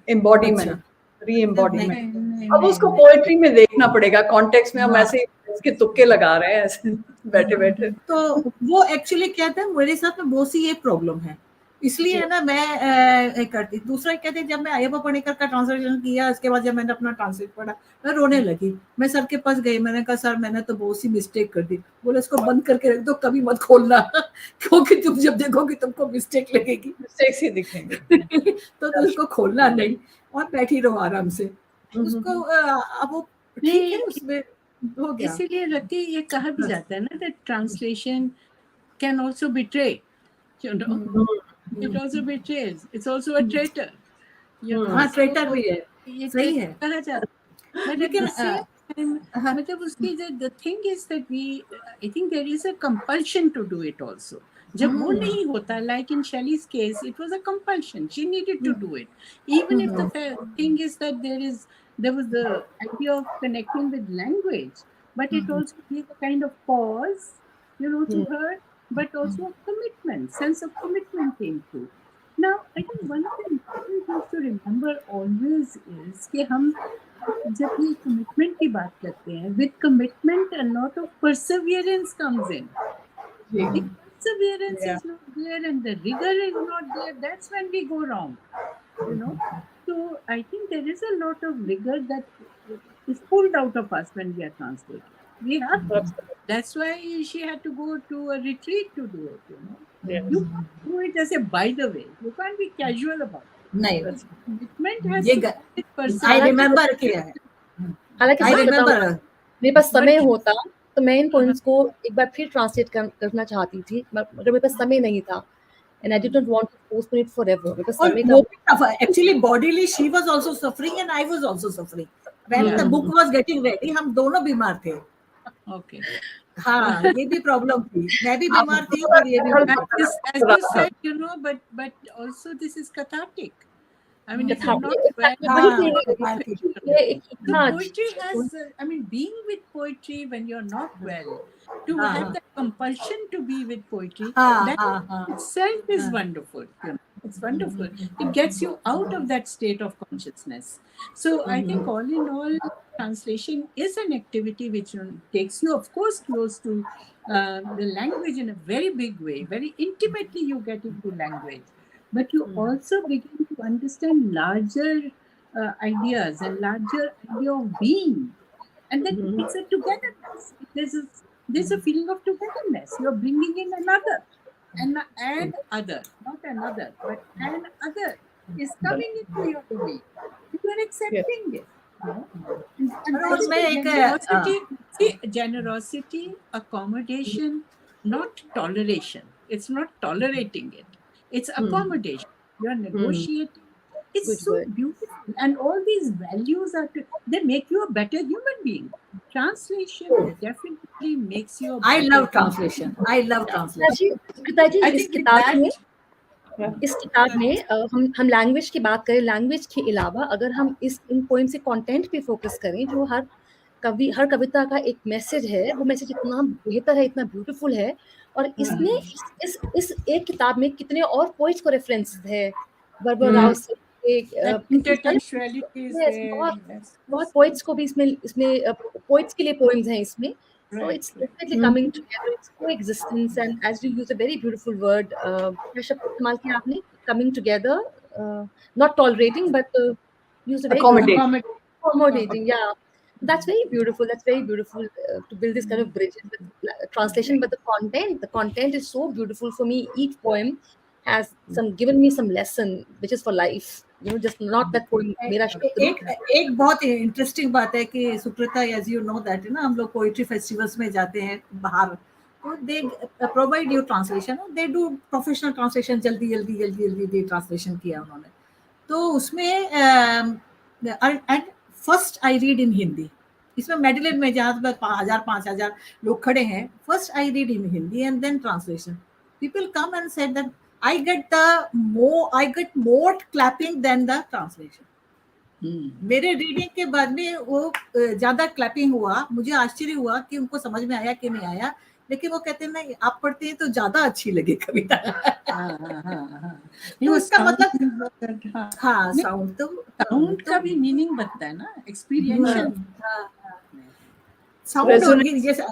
एम्बॉडीमेंट, अच्छा, री-एम्बॉडीमेंट। नहीं नहीं अब नहीं उसको नहीं पोएट्री में देखना पड़ेगा, कॉन्टेक्स्ट में हम हाँ। ऐसे इसके तुक्के लगा रहे हैं ऐसे बैठे-बैठे। तो वो एक्चुअली क्या था, मेरे साथ में बहुत सी ये प्रॉब्लम है, इसलिए जी। है ना मैं करती। दूसरा कहते, जब मैं अय्यप्पा पणिकर का ट्रांसलेशन किया, उसके बाद जब मैंने अपना ट्रांसलेट पढ़ा, मैं रोने लगी। मैं सर के पास गई, मैंने कहा सर मैंने तो बहुत सी मिस्टेक कर दी। बोले इसको बंद करके रख दो, कभी मत खोलना क्योंकि तुम जब देखोगे तुमको मिस्टेक लगेगी मिस्टेक्स ही दिखेंगे। तो तुम उसको खोलना नहीं, और बैठी रहो आराम से। उसको अब वो ठीक है, नहीं, उसमें हो गया। इसीलिए रति ये कहा भी जाता है ना that translation can also betray, you know. It also betrays. It's also a traitor, you know. हाँ, So ट्रेटर भी है, ये सही है। कहा जाता है. But at लेकिन the same time, हाँ, मतलब उसकी the thing is that I think there is a compulsion to do it also. जब वो नहीं होता, like in Shelley's case, it was a compulsion. She needed to do it, even if the thing is that there was the idea of connecting with language, but it also gave a kind of pause, you know, to her, but also of commitment, sense of commitment came through. Now, I think one of the important things to remember always is कि हम जब ये commitment की बात करते हैं, with commitment a lot of perseverance comes in. If perseverance Yeah. is not there and the rigor is not there, that's when we go wrong, you know. So I think there is a lot of rigor that is pulled out of us when we are translating. We have to. That's why she had to go to a retreat to do it, you know. Yes. You can't do it as a by the way. You can't be casual about it. नहीं, Commitment has ये to do with I perseverance. Remember किया है, हालांकि आई सच बताऊं, remember. मेरे पास समय But होता तो मैं इन पोइम्स को एक बार फिर ट्रांसलेट करना चाहती थी, मगर मेरे पास समय नहीं था, and I did not want to postpone it forever, because और समय वो का भी actually bodily she was also suffering and I was also suffering when the book was getting ready. हम दोनों बीमार थे। okay. हाँ, ये भी प्रॉब्लम थी, मैं भी आप बीमार थी और ये भी बीमार थी। As you said, you know, but also this is cathartic. I mean, if you're not well, वही हाँ, चीज थी। ये एक the इतना poetry has, I mean, being with poetry when you're not well, to हाँ, have हाँ, that compulsion to be with poetry, हाँ, that हाँ, हाँ, itself is wonderful. You know, it's wonderful. It gets you out of that state of consciousness. So I think all in all, translation is an activity which takes you, of course, close to the language in a very big way. Very intimately, you get into language, but you also begin to understand larger ideas and larger idea of being, and then it's a togetherness. There's a feeling of togetherness. You're bringing in another, and other, not another, but an other is coming into your domain. You're accepting it. You know? And और that's उसमें the एक generosity. See, generosity, accommodation, not toleration. It's not tolerating it. It's accommodation. You're negotiating. It's good so word. beautiful, and all these values they make you a better human being. Translation definitely makes you a I better love human. Translation, I love translation. Sukrita ji, I इस think with किताब that, में हम language की बात करें, language के अलावा अगर हम इस इन पोइम्स के कंटेंट पे फोकस करें, जो हर कविता का एक मैसेज है, वो मैसेज इतना बेहतर है, इतना ब्यूटीफुल है, और इसमें इस एक किताब में कितने और पोइट्स को रेफरेंस है, बर्बर राव से that कितने सारे intertextuality is Yes, there. बहुत Yes. बहुत पोइट्स को भी इसमें इसमें पोइट्स के लिए पोएम्स हैं इसमें, so Right, it's right. definitely coming together, it's coexistence, and as you use a very beautiful word, क्या शब्द इस्तेमाल किया आपने, coming together, not tolerating but use a very beautiful Accommodate. Accommodate. accommodating, yeah, That's very beautiful. That's very beautiful to build this kind of bridges with translation. But the content is so beautiful for me. Each poem has given me some lesson, which is for life. Just not that poem. मेरा शत्रु. एक एक बहुत interesting बात है कि Sukrita, as you know that ना, हम लोग पोइट्री फेस्टिवल्स में जाते हैं बाहर, तो they provide you translation, they do professional translation, जल्दी जल्दी जल्दी जल्दी दे ट्रांसलेशन किया उन्होंने। तो उसमें and first I read in Hindi, इसमें मेडलिन में जहाँ पर 5,000 लोग खड़े हैं, first I read in Hindi and then translation. People come and said that I get more clapping than the translation. मेरे रीडिंग के बाद में वो ज्यादा क्लैपिंग हुआ, मुझे आश्चर्य हुआ कि उनको समझ में आया कि नहीं आया, लेकिन वो कहते हैं नहीं, आप पढ़ते हैं तो ज्यादा अच्छी लगे कविता। तो उसका मतलब हाँ, साउंड का भी मीनिंग बनता है ना, एक्सपीरियंशियल साउंड होगी। जैसे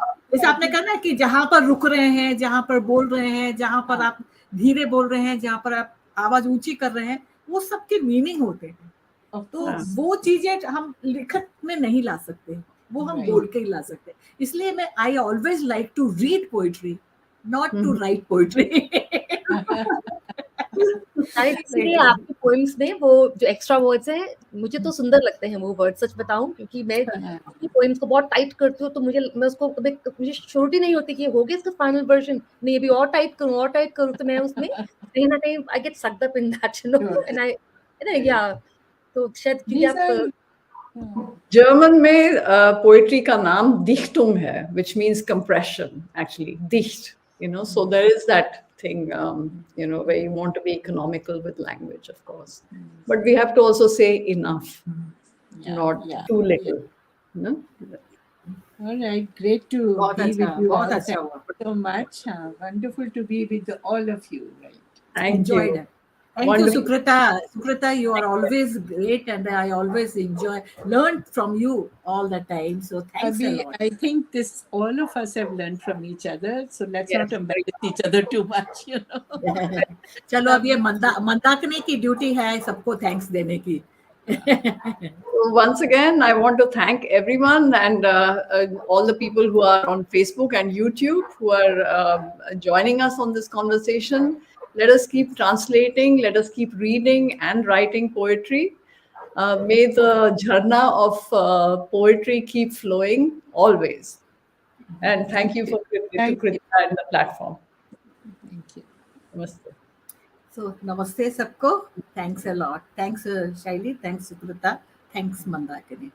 आपने कहा ना कि जहां पर रुक रहे हैं, जहां पर बोल रहे हैं, जहां पर आप धीरे बोल रहे हैं, जहां पर आप आवाज ऊंची कर रहे हैं, वो सबके मीनिंग होते हैं। तो वो चीजें हम लिखत में नहीं ला सकते, वो हम बोल के ही ला सकते। इसलिए मैं I always like to read poetry, not to write poetry. इसलिए आपके पोएम्स में वो जो एक्स्ट्रा वर्ड्स हैं, मुझे तो सुंदर लगते हैं वो वर्ड, सच बताऊं, क्योंकि मैं अपनी पोएम्स को बहुत टाइप करती हूँ, तो मुझे श्योरिटी नहीं होती कि हो गया इसका फाइनल वर्जन, नहीं अभी और टाइप करूँ, तो मैं उसमें कहीं ना कहीं I get sucked up in that, and I या तो शायद क्योंकि आप जर्मन में पोएट्री का नाम दिchtung है, which means compression actually, dicht, so there is that thing, where you want to be economical with language, of course, but we have to also say enough, not too little. All right, great to be with you all. Thank you so much. Wonderful to be with all of you. Right. I enjoyed it. Thank you, Sukrita. Sukrita, you are always great, and I always learn from you all the time. So thanks a lot. I think all of us have learned from each other. So let's not embarrass each other too much, चलो अब ये मंदाकिनी की duty है सबको thanks देने की। So once again, I want to thank everyone and all the people who are on Facebook and YouTube who are joining us on this conversation. Let us keep translating, let us keep reading and writing poetry. May the jharna of poetry keep flowing always. And thank you for Kritya and the platform. Thank you. Namaste. So namaste sabko. Thanks a lot. Thanks Shaili. Thanks Sukrita. Thanks Mandakini.